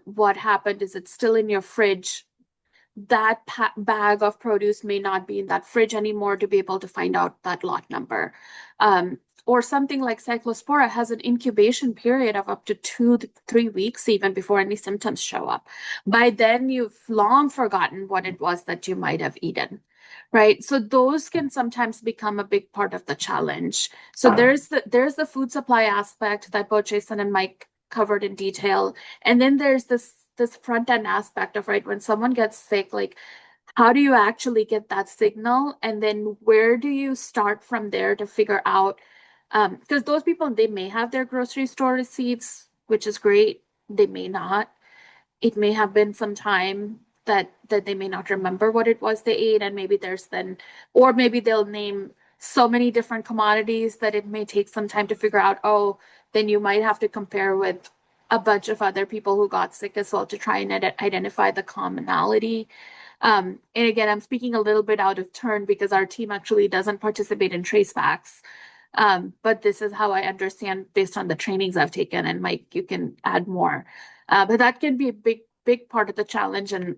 What happened? Is it still in your fridge? That bag of produce may not be in that fridge anymore to be able to find out that lot number. Or something like Cyclospora has an incubation period of up to 2 to 3 weeks, even before any symptoms show up. By then, you've long forgotten what it was that you might have eaten, right? So those can sometimes become a big part of the challenge. So there's the food supply aspect that both Jason and Mike covered in detail. And then there's this front end aspect of, right, when someone gets sick, like, how do you actually get that signal? And then where do you start from there to figure out, because those people, they may have their grocery store receipts, which is great. They may not. It may have been some time that they may not remember what it was they ate. And maybe or maybe they'll name so many different commodities that it may take some time to figure out, oh, then you might have to compare with a bunch of other people who got sick as well to try and identify the commonality. And again, I'm speaking a little bit out of turn because our team actually doesn't participate in tracebacks. But this is how I understand based on the trainings I've taken, and Mike, you can add more. But that can be a big part of the challenge, and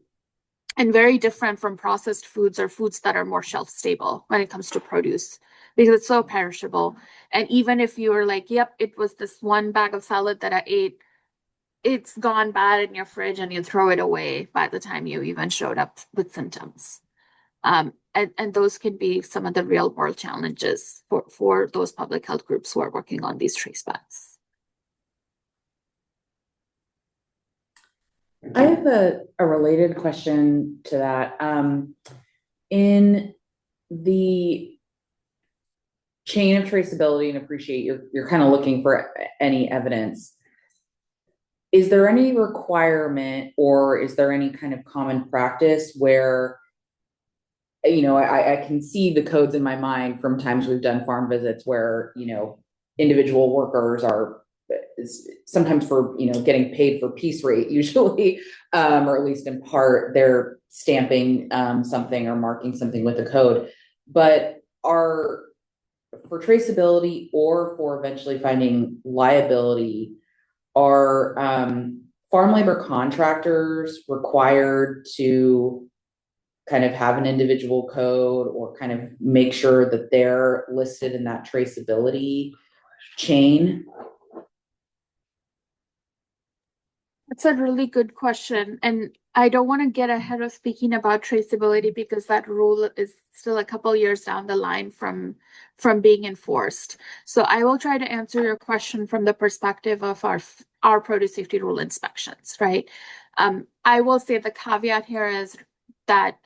very different from processed foods or foods that are more shelf stable when it comes to produce, because it's so perishable. And even if you were like, yep, it was this one bag of salad that I ate it's gone bad in your fridge and you throw it away by the time you even showed up with symptoms. And those can be some of the real world challenges for those public health groups who are working on these trace backs. I have a related question to that. In the chain of traceability, and appreciate you're kind of looking for any evidence. Is there any requirement or is there any kind of common practice where, you know, I can see the codes in my mind from times we've done farm visits where, you know, individual workers are sometimes for, you know, getting paid for piece rate usually, or at least in part, they're stamping something or marking something with a code. But are, for traceability or for eventually finding liability, are farm labor contractors required to kind of have an individual code or kind of make sure that they're listed in that traceability chain? That's a really good question. And I don't want to get ahead of speaking about traceability because that rule is still a couple years down the line from being enforced. So I will try to answer your question from the perspective of our produce safety rule inspections, right? I will say the caveat here is that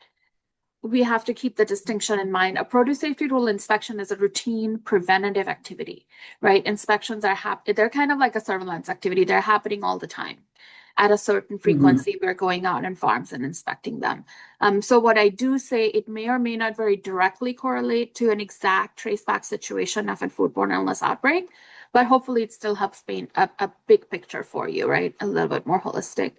we have to keep the distinction in mind. A produce safety rule inspection is a routine preventative activity, right? Inspections are they're kind of like a surveillance activity. They're happening all the time. At a certain frequency, we're going out on farms and inspecting them. So what I do say, it may or may not very directly correlate to an exact traceback situation of a foodborne illness outbreak, but hopefully it still helps paint a big picture for you, right? A little bit more holistic.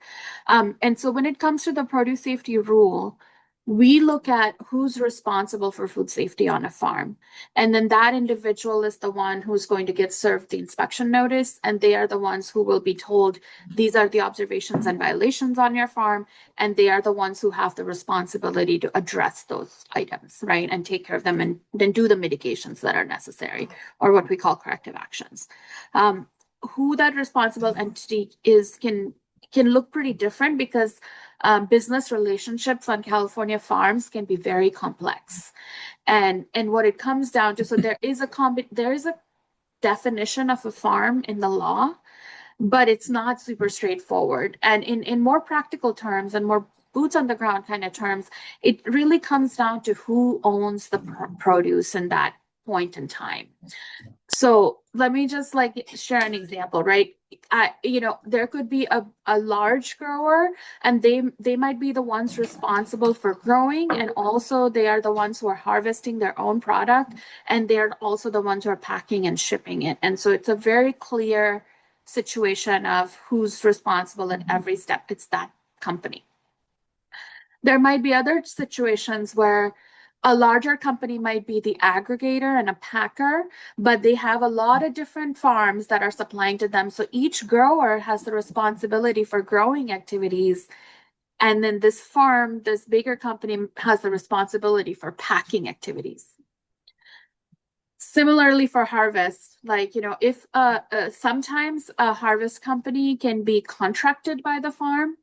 And so when it comes to the produce safety rule, we look at who's responsible for food safety on a farm. And then that individual is the one who's going to get served the inspection notice. And they are the ones who will be told, these are the observations and violations on your farm. And they are the ones who have the responsibility to address those items, right? And take care of them and then do the mitigations that are necessary, or what we call corrective actions. Who that responsible entity is can look pretty different because business relationships on California farms can be very complex. And what it comes down to, so there is a definition of a farm in the law, but it's not super straightforward. And in more practical terms and more boots on the ground kind of terms, it really comes down to who owns the produce in that point in time. So let me just share an example, right? There could be a large grower and they might be the ones responsible for growing, and also they are the ones who are harvesting their own product, and they're also the ones who are packing and shipping it. And so it's a very clear situation of who's responsible at every step. It's that company. There might be other situations where a larger company might be the aggregator and a packer, but they have a lot of different farms that are supplying to them. So each grower has the responsibility for growing activities. And then this farm, this bigger company, has the responsibility for packing activities. Similarly for harvest, if sometimes a harvest company can be contracted by the farm.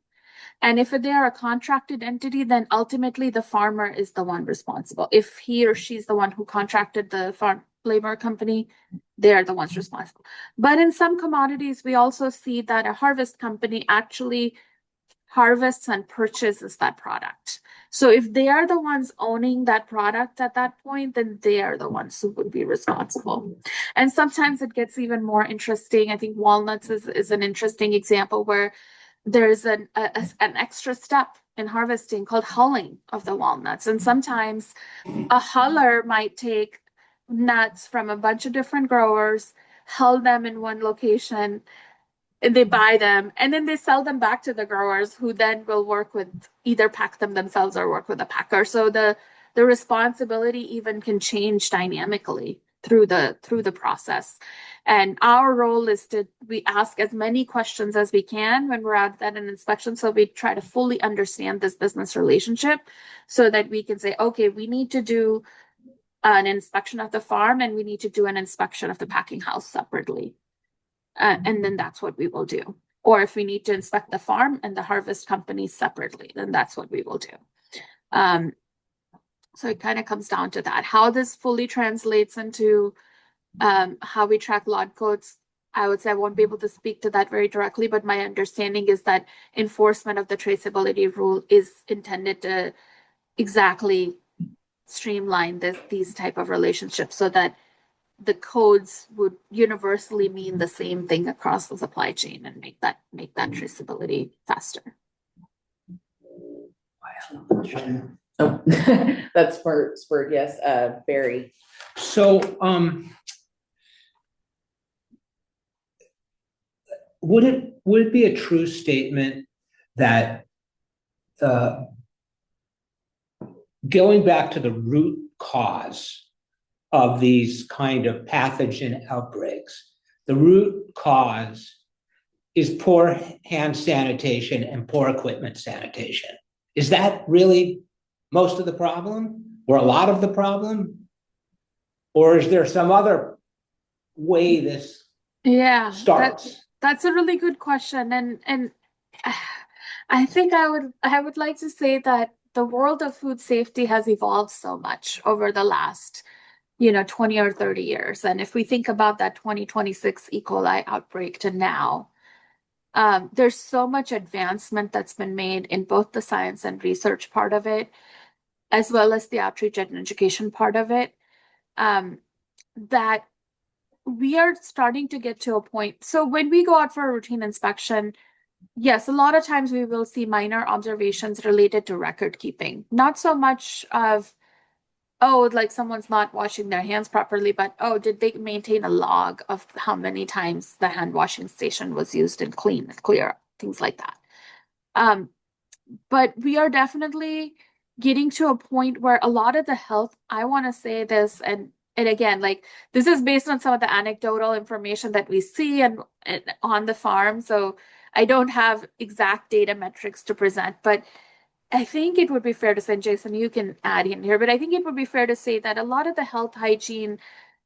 And if they are a contracted entity, then ultimately the farmer is the one responsible. If he or she's the one who contracted the farm labor company, they're the ones responsible. But in some commodities, we also see that a harvest company actually harvests and purchases that product. So if they are the ones owning that product at that point, then they are the ones who would be responsible. And sometimes it gets even more interesting. I think walnuts is an interesting example where there's an extra step in harvesting called hulling of the walnuts. And sometimes a huller might take nuts from a bunch of different growers, hull them in one location, and they buy them, and then they sell them back to the growers, who then will work with, either pack them themselves or work with a packer. So the responsibility even can change dynamically through the process. And our role is we ask as many questions as we can when we're out at an inspection. So we try to fully understand this business relationship so that we can say, okay, we need to do an inspection of the farm and we need to do an inspection of the packing house separately. And then that's what we will do. Or if we need to inspect the farm and the harvest company separately, then that's what we will do. So it kind of comes down to that. How this fully translates into how we track lot codes, I would say I won't be able to speak to that very directly, but my understanding is that enforcement of the traceability rule is intended to exactly streamline these type of relationships so that the codes would universally mean the same thing across the supply chain and make that traceability faster. Oh, that's spurred, yes, Barry. So, would it be a true statement that going back to the root cause of these kind of pathogen outbreaks, the root cause is poor hand sanitation and poor equipment sanitation? Is that really most of the problem, or a lot of the problem? Or is there some other way this starts? That's a really good question, and I think I would like to say that the world of food safety has evolved so much over the last 20 or 30 years. And if we think about that 2026 E. coli outbreak to now, there's so much advancement that's been made in both the science and research part of it, as well as the outreach and education part of it, that we are starting to get to a point. So when we go out for a routine inspection, yes, a lot of times we will see minor observations related to record keeping, not so much of, oh, like someone's not washing their hands properly, but oh, did they maintain a log of how many times the hand washing station was used and clear, things like that. But we are definitely getting to a point where a lot of the health, I want to say this, and again, like this is based on some of the anecdotal information that we see and on the farm. So I don't have exact data metrics to present, but I think it would be fair to say, and Jason, you can add in here, but I think it would be fair to say that a lot of the health hygiene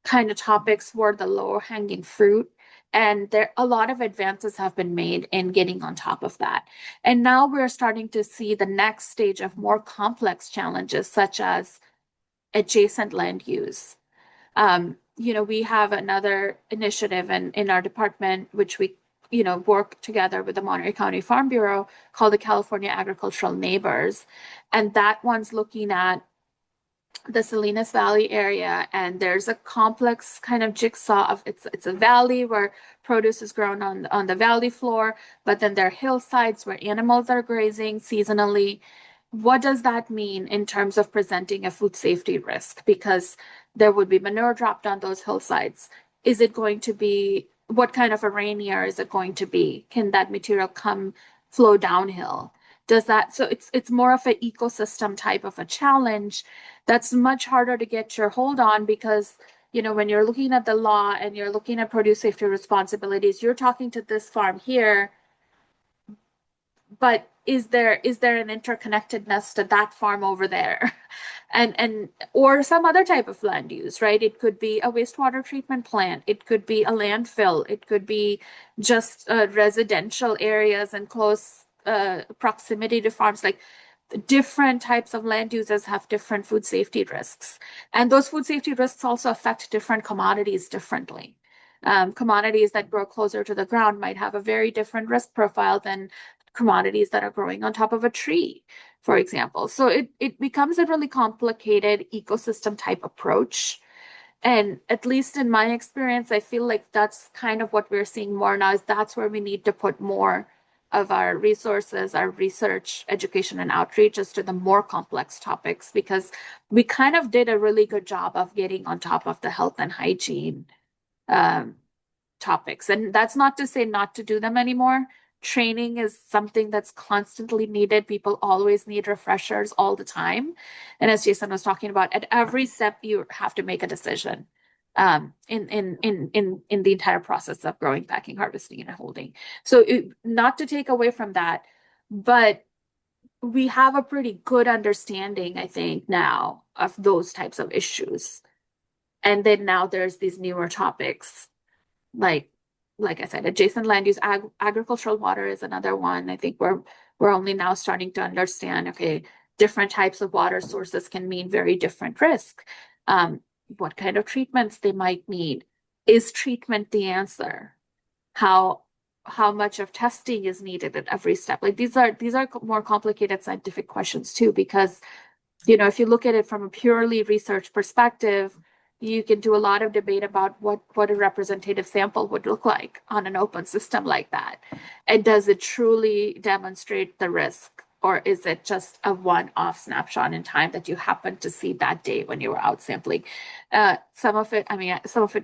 kind of topics were the lower hanging fruit. And a lot of advances have been made in getting on top of that. And now we're starting to see the next stage of more complex challenges, such as adjacent land use. We have another initiative in our department, which we work together with the Monterey County Farm Bureau, called the California Agricultural Neighbors. And that one's looking at the Salinas Valley area, and there's a complex kind of jigsaw of it's a valley where produce is grown on the valley floor, but then there are hillsides where animals are grazing seasonally. What does that mean in terms of presenting a food safety risk? Because there would be manure dropped on those hillsides. Is it going to be, what kind of a rain year is it going to be? Can that material flow downhill? So it's more of an ecosystem type of a challenge that's much harder to get your hold on, because when you're looking at the law and you're looking at produce safety responsibilities, you're talking to this farm here, but is there an interconnectedness to that farm over there? and or some other type of land use, right? It could be a wastewater treatment plant, it could be a landfill, it could be just residential areas and close proximity to farms. Like different types of land uses have different food safety risks, and those food safety risks also affect different commodities differently. Commodities that grow closer to the ground might have a very different risk profile than commodities that are growing on top of a tree, for example. So it becomes a really complicated ecosystem type approach. And at least in my experience, I feel like that's kind of what we're seeing more now, is that's where we need to put more of our resources, our research, education, and outreach as to the more complex topics, because we kind of did a really good job of getting on top of the health and hygiene topics. And that's not to say not to do them anymore. Training is something that's constantly needed. People always need refreshers all the time. And as Jason was talking about, at every step, you have to make a decision in the entire process of growing, packing, harvesting, and holding. So not to take away from that, but we have a pretty good understanding, I think, now of those types of issues. And then now there's these newer topics like like I said, adjacent land use, agricultural water is another one. I think we're only now starting to understand, okay, different types of water sources can mean very different risk. What kind of treatments they might need. Is treatment the answer? How much of testing is needed at every step? Like these are more complicated scientific questions too, because if you look at it from a purely research perspective, you can do a lot of debate about what a representative sample would look like on an open system like that. And does it truly demonstrate the risk? Or is it just a one-off snapshot in time that you happened to see that day when you were out sampling? Some of it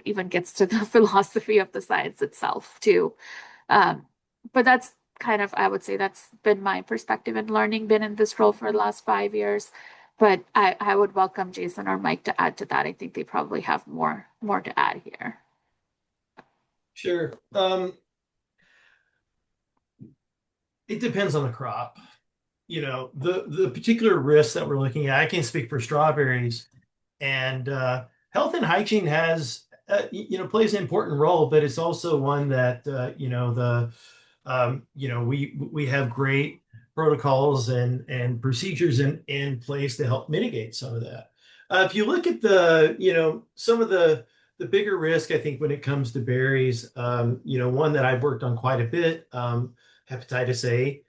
even gets to the philosophy of the science itself too. But that's kind of, I would say that's been my perspective in learning, been in this role for the last 5 years. But I would welcome Jason or Mike to add to that. I think they probably have more to add here. Sure. It depends on the crop. The particular risks that we're looking at, I can speak for strawberries, and health and hygiene has, plays an important role, but it's also one that, we have great protocols and procedures in place to help mitigate some of that. If you look at some of the bigger risk, I think when it comes to berries, one that I've worked on quite a bit, hepatitis A,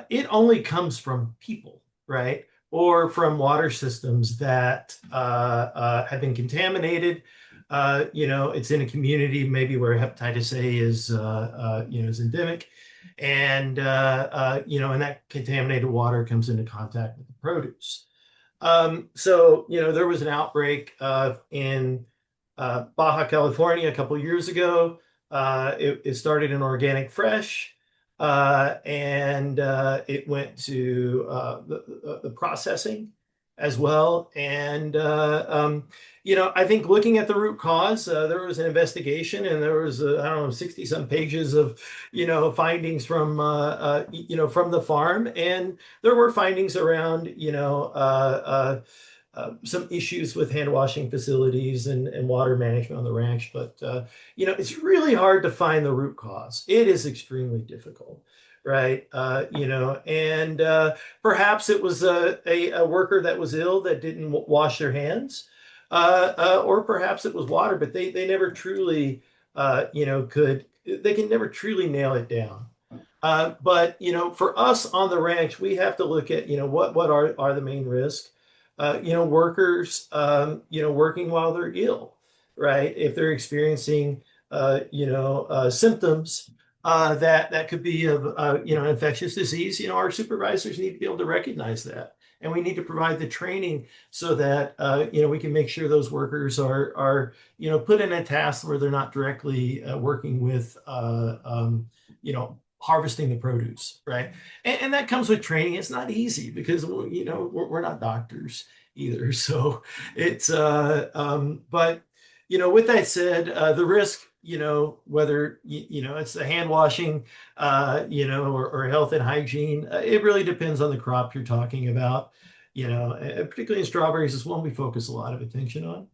it only comes from people, right? Or from water systems that have been contaminated. It's in a community maybe where hepatitis A is endemic, and and that contaminated water comes into contact with the produce. So there was an outbreak in Baja California a couple years ago. It started in Organic Fresh, and it went to the processing as well. And I think looking at the root cause, there was an investigation, and there was 60 some pages of findings from from the farm, and there were findings around some issues with hand washing facilities and water management on the ranch. But it's really hard to find the root cause. It is extremely difficult, right? And perhaps it was a worker that was ill that didn't wash their hands, or perhaps it was water, but they never truly they can never truly nail it down. But for us on the ranch, we have to look at what are the main risks. Workers working while they're ill, right? If they're experiencing symptoms that could be of infectious disease, our supervisors need to be able to recognize that, and we need to provide the training so that we can make sure those workers are put in a task where they're not directly working with harvesting the produce, right? And that comes with training. It's not easy because we're not doctors either. So it's but with that said, the risk, whether it's the hand washing, or health and hygiene, it really depends on the crop you're talking about. Particularly in strawberries is one we focus a lot of attention on.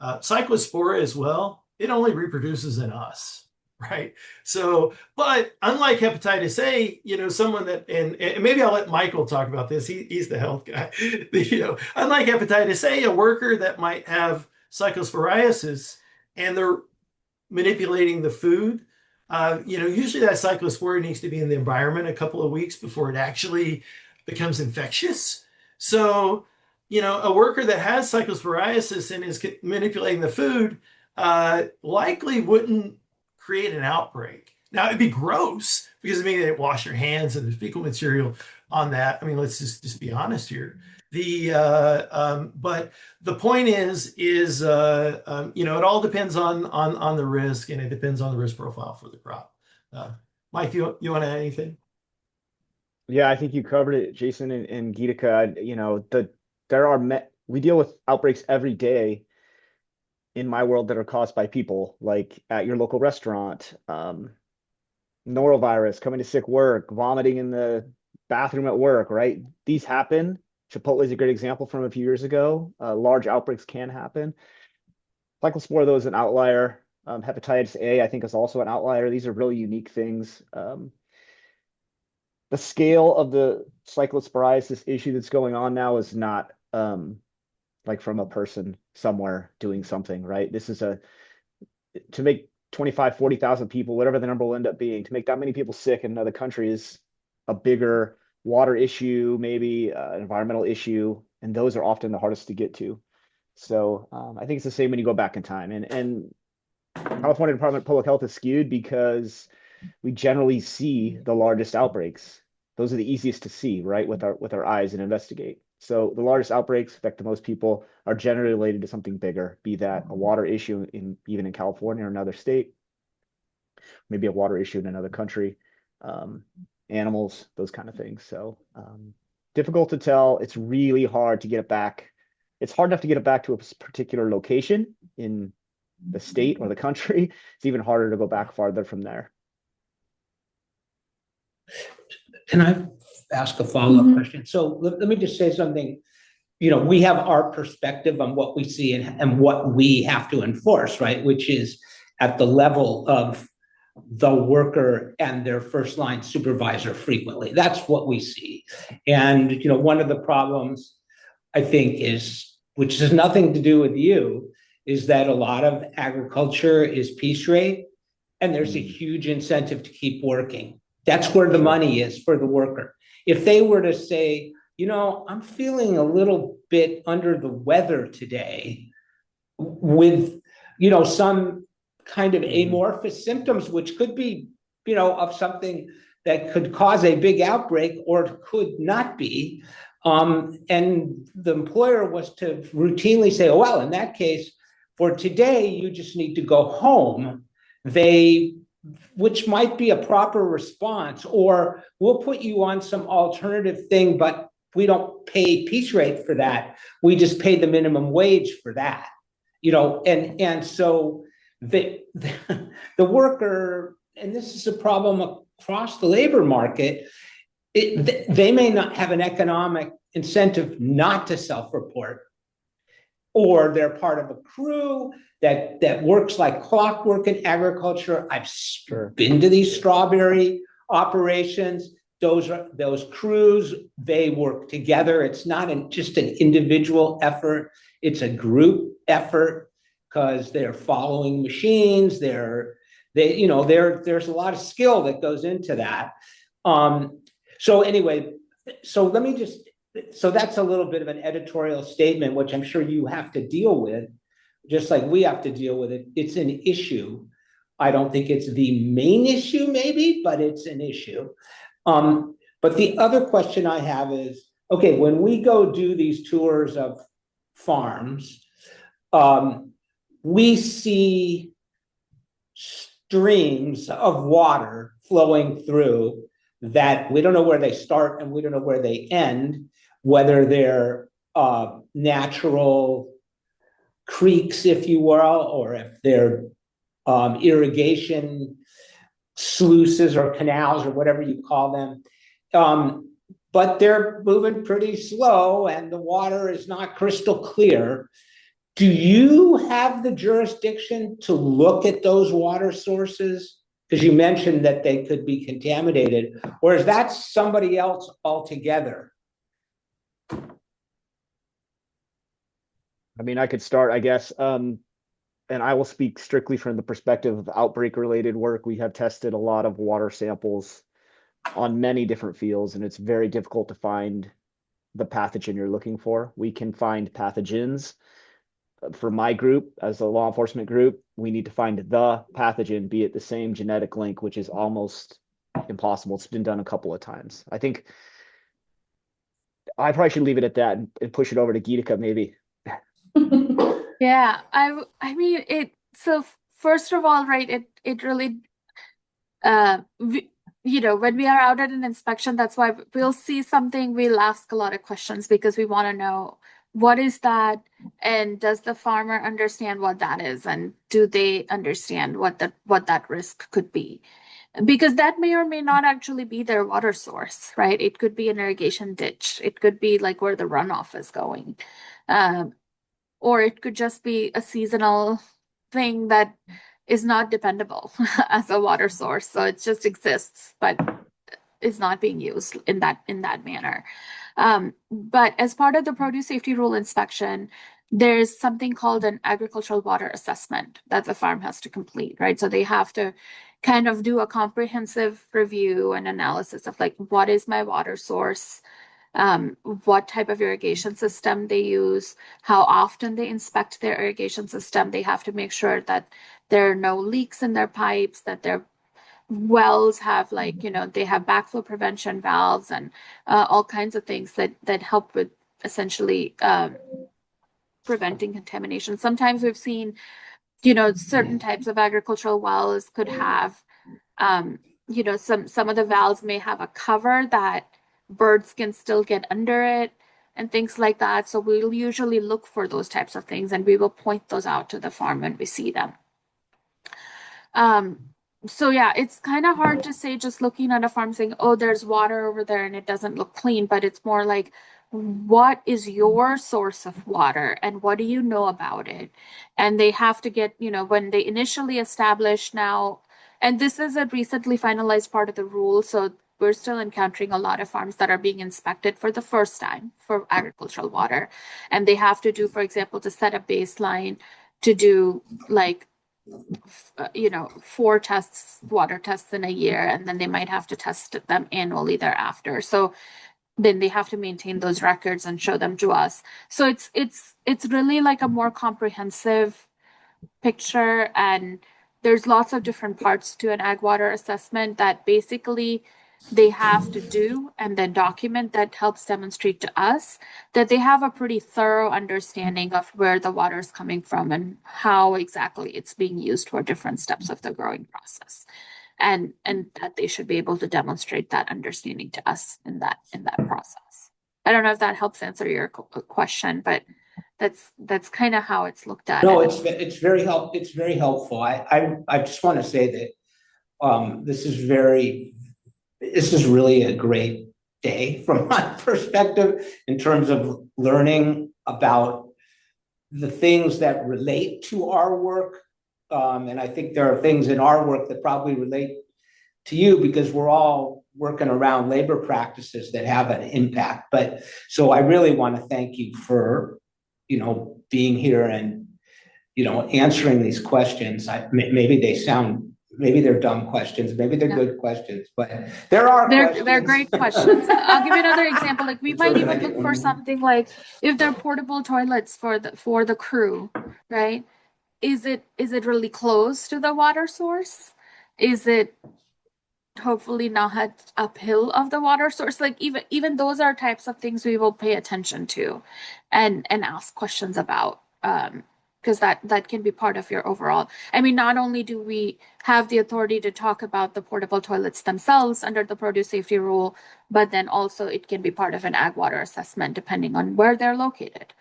Cyclospora as well. It only reproduces in us. Right. So, but unlike hepatitis A, someone that, and maybe I'll let Michael talk about this. He's the health guy. Unlike hepatitis A, a worker that might have cyclosporiasis and they're manipulating the food, usually that cyclospora needs to be in the environment a couple of weeks before it actually becomes infectious. So, a worker that has cyclosporiasis and is manipulating the food likely wouldn't create an outbreak. Now it'd be gross because they didn't wash their hands and there's fecal material on that. I mean, let's just be honest here. But the point is it all depends on the risk, and it depends on the risk profile for the crop. Mike, you want to add anything? Yeah, I think you covered it, Jason and Geetika. We deal with outbreaks every day in my world that are caused by people, like at your local restaurant, norovirus, coming to sick work, vomiting in the bathroom at work, right? These happen. Chipotle is a great example from a few years ago. Large outbreaks can happen. Cyclospora, though, is an outlier. Hepatitis A, I think, is also an outlier. These are really unique things. The scale of the cyclosporiasis issue that's going on now is not like from a person somewhere doing something, right? This is to make 25, 40,000 people, whatever the number will end up being, to make that many people sick in another country is a bigger water issue, maybe an environmental issue, and those are often the hardest to get to. So I think it's the same when you go back in time. And California Department of Public Health is skewed because we generally see the largest outbreaks. Those are the easiest to see, right, with our eyes and investigate. So the largest outbreaks affect the most people are generally related to something bigger, be that a water issue even in California or another state, maybe a water issue in another country, animals, those kind of things. So difficult to tell. It's really hard to get it back. It's hard enough to get it back to a particular location in the state or the country. It's even harder to go back farther from there. Can I ask a follow-up Mhm. question? So let me just say something. You know, we have our perspective on what we see and what we have to enforce, right? Which is at the level of the worker and their first line supervisor frequently. That's what we see. And, you know, one of the problems I think is, which has nothing to do with you, is that a lot of agriculture is piece rate and there's a huge incentive to keep working. That's where the money is for the worker. If they were to say, you know, I'm feeling a little bit under the weather today with, you know, some kind of amorphous symptoms, which could be, you know, of something that could cause a big outbreak or could not be. And the employer was to routinely say, oh, well, in that case, for today, you just need to go home. Which might be a proper response, or we'll put you on some alternative thing, but we don't pay piece rate for that. We just pay the minimum wage for that, you know, and so the worker, and this is a problem across the labor market, they may not have an economic incentive not to self-report, or they're part of a crew that works like clockwork in agriculture. I've been to these strawberry operations. Those crews, they work together. It's not just an individual effort. It's a group effort because they're following machines. There's a lot of skill that goes into that. So anyway, so that's a little bit of an editorial statement, which I'm sure you have to deal with, just like we have to deal with it. It's an issue. I don't think it's the main issue, maybe, but it's an issue. But the other question I have is, okay, when we go do these tours of farms, we see streams of water flowing through that we don't know where they start and we don't know where they end, whether they're natural creeks, if you will, or if they're irrigation sluices or canals or whatever you call them. But they're moving pretty slow and the water is not crystal clear. Do you have the jurisdiction to look at those water sources? Because you mentioned that they could be contaminated, or is that somebody else altogether? I mean, I could start, I guess, and I will speak strictly from the perspective of outbreak-related work. We have tested a lot of water samples on many different fields, and it's very difficult to find the pathogen you're looking for. We can find pathogens. For my group, as a law enforcement group, we need to find the pathogen, be it the same genetic link, which is almost impossible. It's been done a couple of times. I think I probably should leave it at that and push it over to Geetika, maybe. Yeah, I mean it. So first of all, right, it really, when we are out at an inspection, that's why we'll see something, we'll ask a lot of questions because we want to know what is that, and does the farmer understand what that is, and do they understand what that risk could be? Because that may or may not actually be their water source, right? It could be an irrigation ditch. It could be like where the runoff is going. Or it could just be a seasonal thing that is not dependable as a water source. So it just exists, but is not being used in that manner. But as part of the produce safety rule inspection, there's something called an agricultural water assessment that the farm has to complete, right? So they have to kind of do a comprehensive review and analysis of like, what is my water source? What type of irrigation system they use, how often they inspect their irrigation system. They have to make sure that there are no leaks in their pipes, that their wells have like, they have backflow prevention valves and all kinds of things that help with essentially preventing contamination. Sometimes we've seen, certain types of agricultural wells could have, some of the valves may have a cover that birds can still get under it and things like that. So we'll usually look for those types of things and we will point those out to the farm when we see them. So yeah, it's kind of hard to say just looking at a farm saying, oh, there's water over there and it doesn't look clean, but it's more like, what is your source of water and what do you know about it? And they have to get, when they initially establish now, and this is a recently finalized part of the rule, so we're still encountering a lot of farms that are being inspected for the first time for agricultural water. And they have to do, for example, to set a baseline to do like 4 water tests in a year, and then they might have to test them annually thereafter. So then they have to maintain those records and show them to us. So it's really like a more comprehensive picture, and there's lots of different parts to an ag water assessment that basically they have to do and then document that helps demonstrate to us that they have a pretty thorough understanding of where the water is coming from and how exactly it's being used for different steps of the growing process. And that they should be able to demonstrate that understanding to us in that process. I don't know if that helps answer your question, but that's kind of how it's looked at. No, it's very helpful. I just want to say that this is really a great day from my perspective in terms of learning about the things that relate to our work. And I think there are things in our work that probably relate to you because we're all working around labor practices that have an impact. But so I really want to thank you for, being here and, answering these questions. Maybe they're dumb questions, maybe they're good questions, but they're great questions. I'll give you another example. Like we might even look for something like if they're portable toilets for the crew, right? Is it really close to the water source? Is it hopefully not uphill of the water source? Like even those are types of things we will pay attention to and ask questions about. Because that can be part of your overall. I mean, not only do we have the authority to talk about the portable toilets themselves under the produce safety rule, but then also it can be part of an ag water assessment depending on where they're located.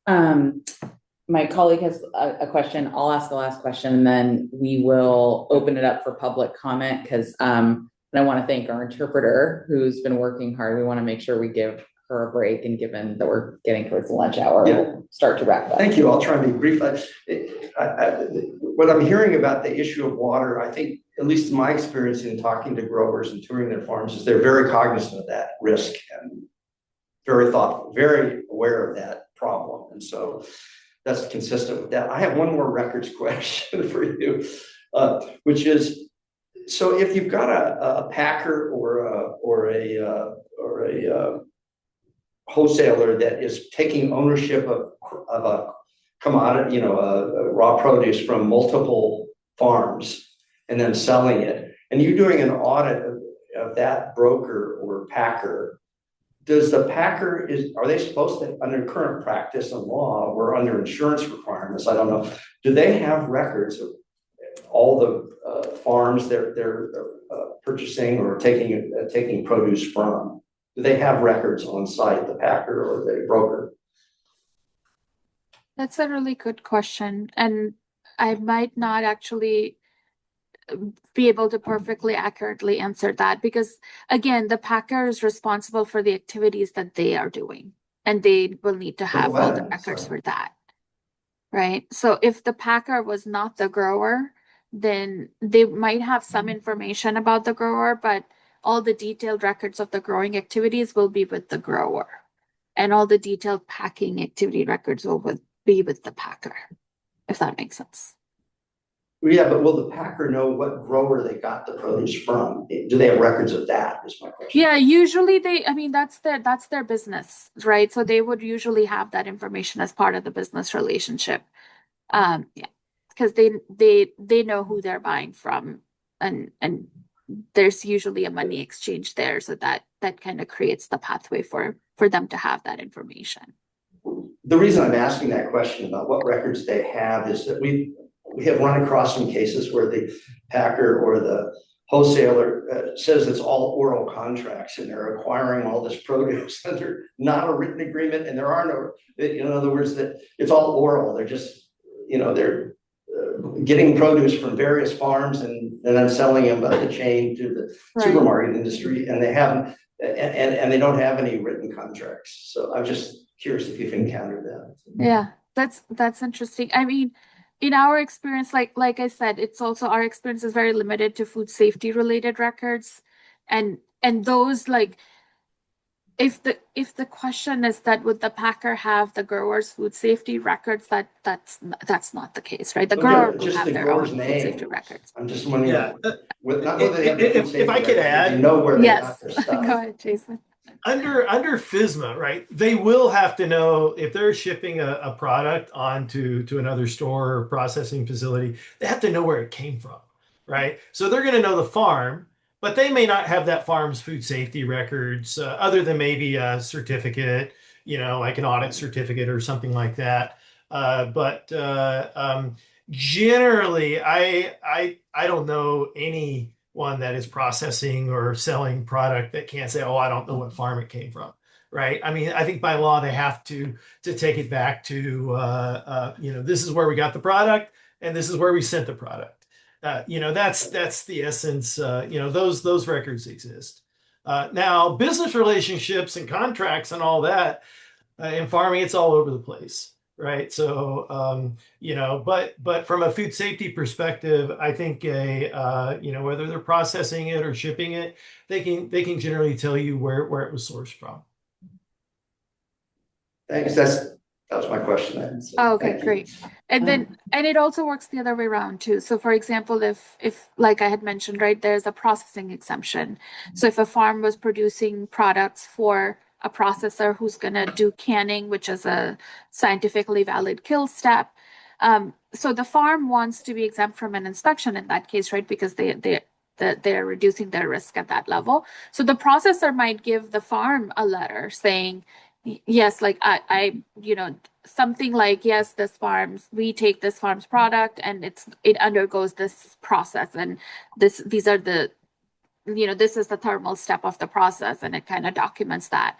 My colleague has a question. I'll ask the last question and then we will open it up for public comment because I want to thank our interpreter who's been working hard. We want to make sure we give her a break, and given that we're getting towards the lunch hour, we'll start to wrap up. Thank you. I'll try and be brief. What I'm hearing about the issue of water, I think, at least in my experience in talking to growers and touring their farms, is they're very cognizant of that risk and very thoughtful, very aware of that problem. And so that's consistent with that. I have one more records question for you, which is, so if you've got a packer or a wholesaler that is taking ownership of a commodity, raw produce from multiple farms and then selling it, and you're doing an audit of that broker or packer, does the packer, are they supposed to, under current practice and law or under insurance requirements, I don't know, do they have records of all the farms they're purchasing or taking produce from? Do they have records on site, the packer or the broker? That's a really good question. And I might not actually be able to perfectly accurately answer that because, again, the packer is responsible for the activities that they are doing and they will need to have all the records for that. right? So if the packer was not the grower, then they might have some information about the grower, but all the detailed records of the growing activities will be with the grower. And all the detailed packing activity records will be with the packer, if that makes sense. Yeah, but will the packer know what grower they got the produce from? Do they have records of that, is my question. Yeah, usually I mean, that's their business, right? So they would usually have that information as part of the business relationship. Yeah, because they know who they're buying from, and there's usually a money exchange there, so that kind of creates the pathway for them to have that information. The reason I'm asking that question about what records they have is that we have run across some cases where the packer or the wholesaler says it's all oral contracts and they're acquiring all this produce and they're not a written agreement and there are no, in other words, that it's all oral. They're just, they're getting produce from various farms and then selling them by the chain to the supermarket industry, and they haven't, and they don't have any written contracts. So I'm just curious if you've encountered that. Yeah, that's interesting. I mean, in our experience, like I said, it's also our experience is very limited to food safety related records, and those like if the question is that would the packer have the grower's food safety records, that's not the case, right? The grower will Just have the their own grower's food name. safety records. I'm just wondering, Yeah. not whether they have the food If safety I could records, add, they know where they Yes, got their go stuff. ahead, Jason. under FSMA, right? They will have to know if they're shipping a product onto another store or processing facility. They have to know where it came from, right? So they're going to know the farm, but they may not have that farm's food safety records, other than maybe a certificate, like an audit certificate or something like that. But generally, I don't know anyone that is processing or selling product that can't say, "Oh, I don't know what farm it came from." Right? I mean, I think by law they have to take it back to this is where we got the product and this is where we sent the product. That's the essence. Those records exist. Now, business relationships and contracts and all that in farming, it's all over the place, right? So, but from a food safety perspective, I think whether they're processing it or shipping it, they can generally tell you where it was sourced from. Thanks. That was my question then. So Oh, okay, thank you. great. And it also works the other way around too. So for example, if like I had mentioned, right, there's a processing exemption. So if a farm was producing products for a processor who's gonna do canning, which is a scientifically valid kill step, so the farm wants to be exempt from an inspection in that case, right? Because they're reducing their risk at that level. So the processor might give the farm a letter saying, yes, like I something like, yes, we take this farm's product and it undergoes this process, and these are the this is the thermal step of the process, and it kind of documents that.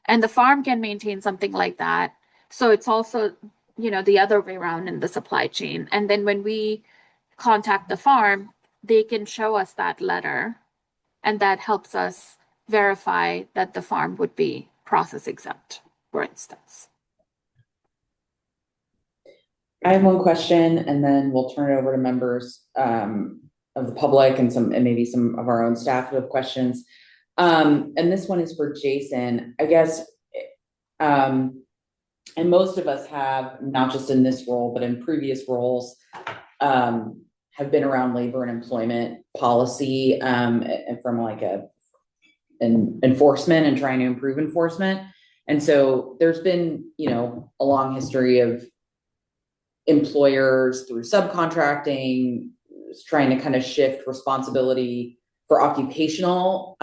And the farm can maintain something like that. So it's also the other way around in the supply chain. And then when we contact the farm, they can show us that letter, and that helps us verify that the farm would be process exempt, for instance. I have one question, and then we'll turn it over to members of the public and maybe some of our own staff who have questions. And this one is for Jason, I guess. And most of us have, not just in this role, but in previous roles, have been around labor and employment policy, and from like an enforcement and trying to improve enforcement. And so there's been, a long history of employers through subcontracting, trying to kind of shift responsibility for occupational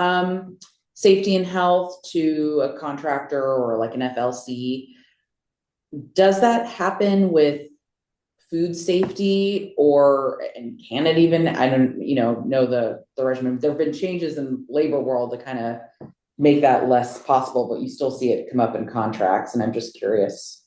safety and health to a contractor or like an FLC. Does that happen with food safety, and can it even, I don't know the regimen. There have been changes in labor world to kind of make that less possible, but you still see it come up in contracts, and I'm just curious.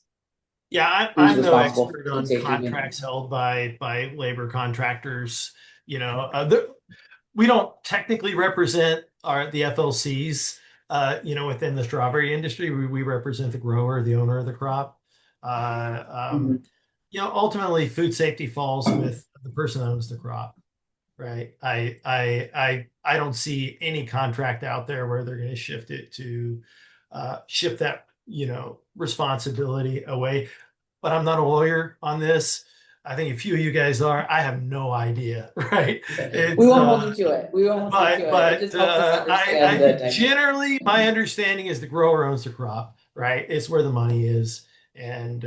Yeah, Who's I'm no responsible expert for on food safety? contracts held by labor contractors. We don't technically represent the FLCs. Within the strawberry industry, we represent the grower, the owner of the crop. ultimately food safety falls with the person that owns the crop, right? I don't see any contract out there where they're going to shift it to shift that, responsibility away. But I'm not a lawyer on this. I think a few of you guys are. I have no idea, right? We won't hold you to it. We won't hold you to it. It just helps us understand the dynamic. Generally, my understanding is the grower owns the crop, right? It's where the money is. And,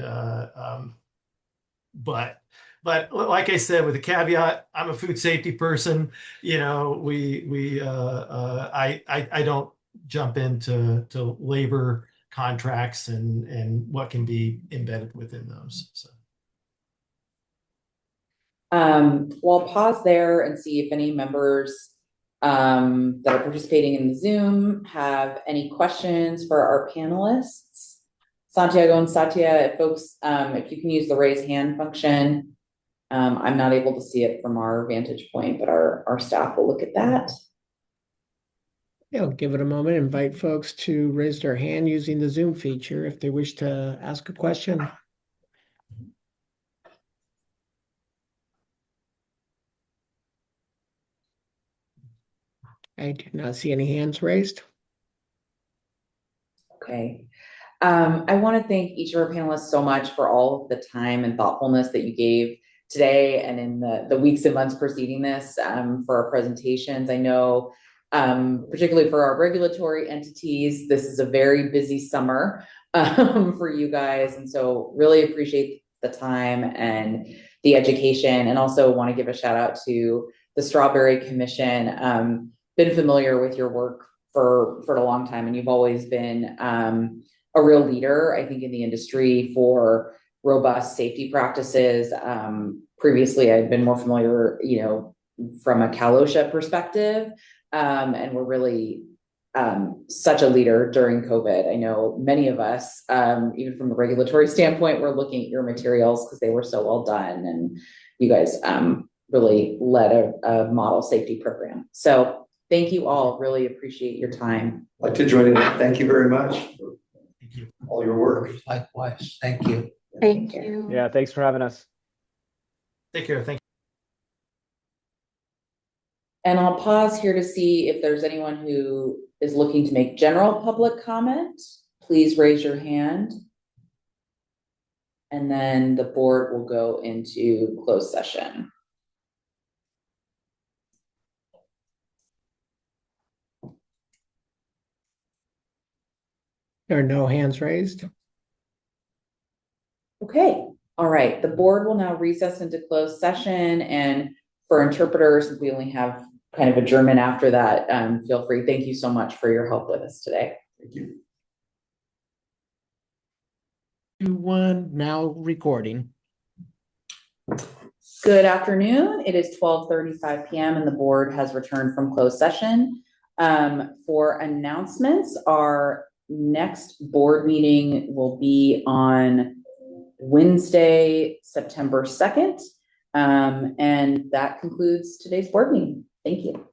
but like I said, with a caveat, I'm a food safety person. I don't jump into labor contracts and what can be embedded within those. So. Well, I'll pause there and see if any members that are participating in the Zoom have any questions for our panelists. Santiago and Satya, folks, if you can use the raise hand function. I'm not able to see it from our vantage point, but our staff will look at that. Yeah, I'll give it a moment, invite folks to raise their hand using the Zoom feature if they wish to ask a question. I do not see any hands raised. Okay. I want to thank each of our panelists so much for all of the time and thoughtfulness that you gave today and in the weeks and months preceding this for our presentations. I know, particularly for our regulatory entities, this is a very busy summer for you guys. And so really appreciate the time and the education, and also want to give a shout out to the Strawberry Commission. Been familiar with your work for a long time, and you've always been a real leader, I think, in the industry for robust safety practices. Previously, I've been more familiar, from a Cal OSHA perspective, and we're really such a leader during COVID. I know many of us, even from a regulatory standpoint, were looking at your materials because they were so well done, and you guys really led a model safety program. So thank you all. Really appreciate your time. I'd like to join in. Thank you very much for Thank you. all your work. Likewise, thank you. Thank you. Yeah, thanks for having us. Take care. Thank you. And I'll pause here to see if there's anyone who is looking to make general public comment. Please raise your hand. And then the board will go into closed session. There are no hands raised. Okay, all right. The board will now recess into closed session, and for interpreters, we only have kind of adjournment after that. Feel free. Thank you so much for your help with us today. Thank you. 2-1, now recording. Good afternoon. It is 12:35 p.m. and the board has returned from closed session. For announcements, our next board meeting will be on Wednesday, September 2nd. And that concludes today's board meeting. Thank you.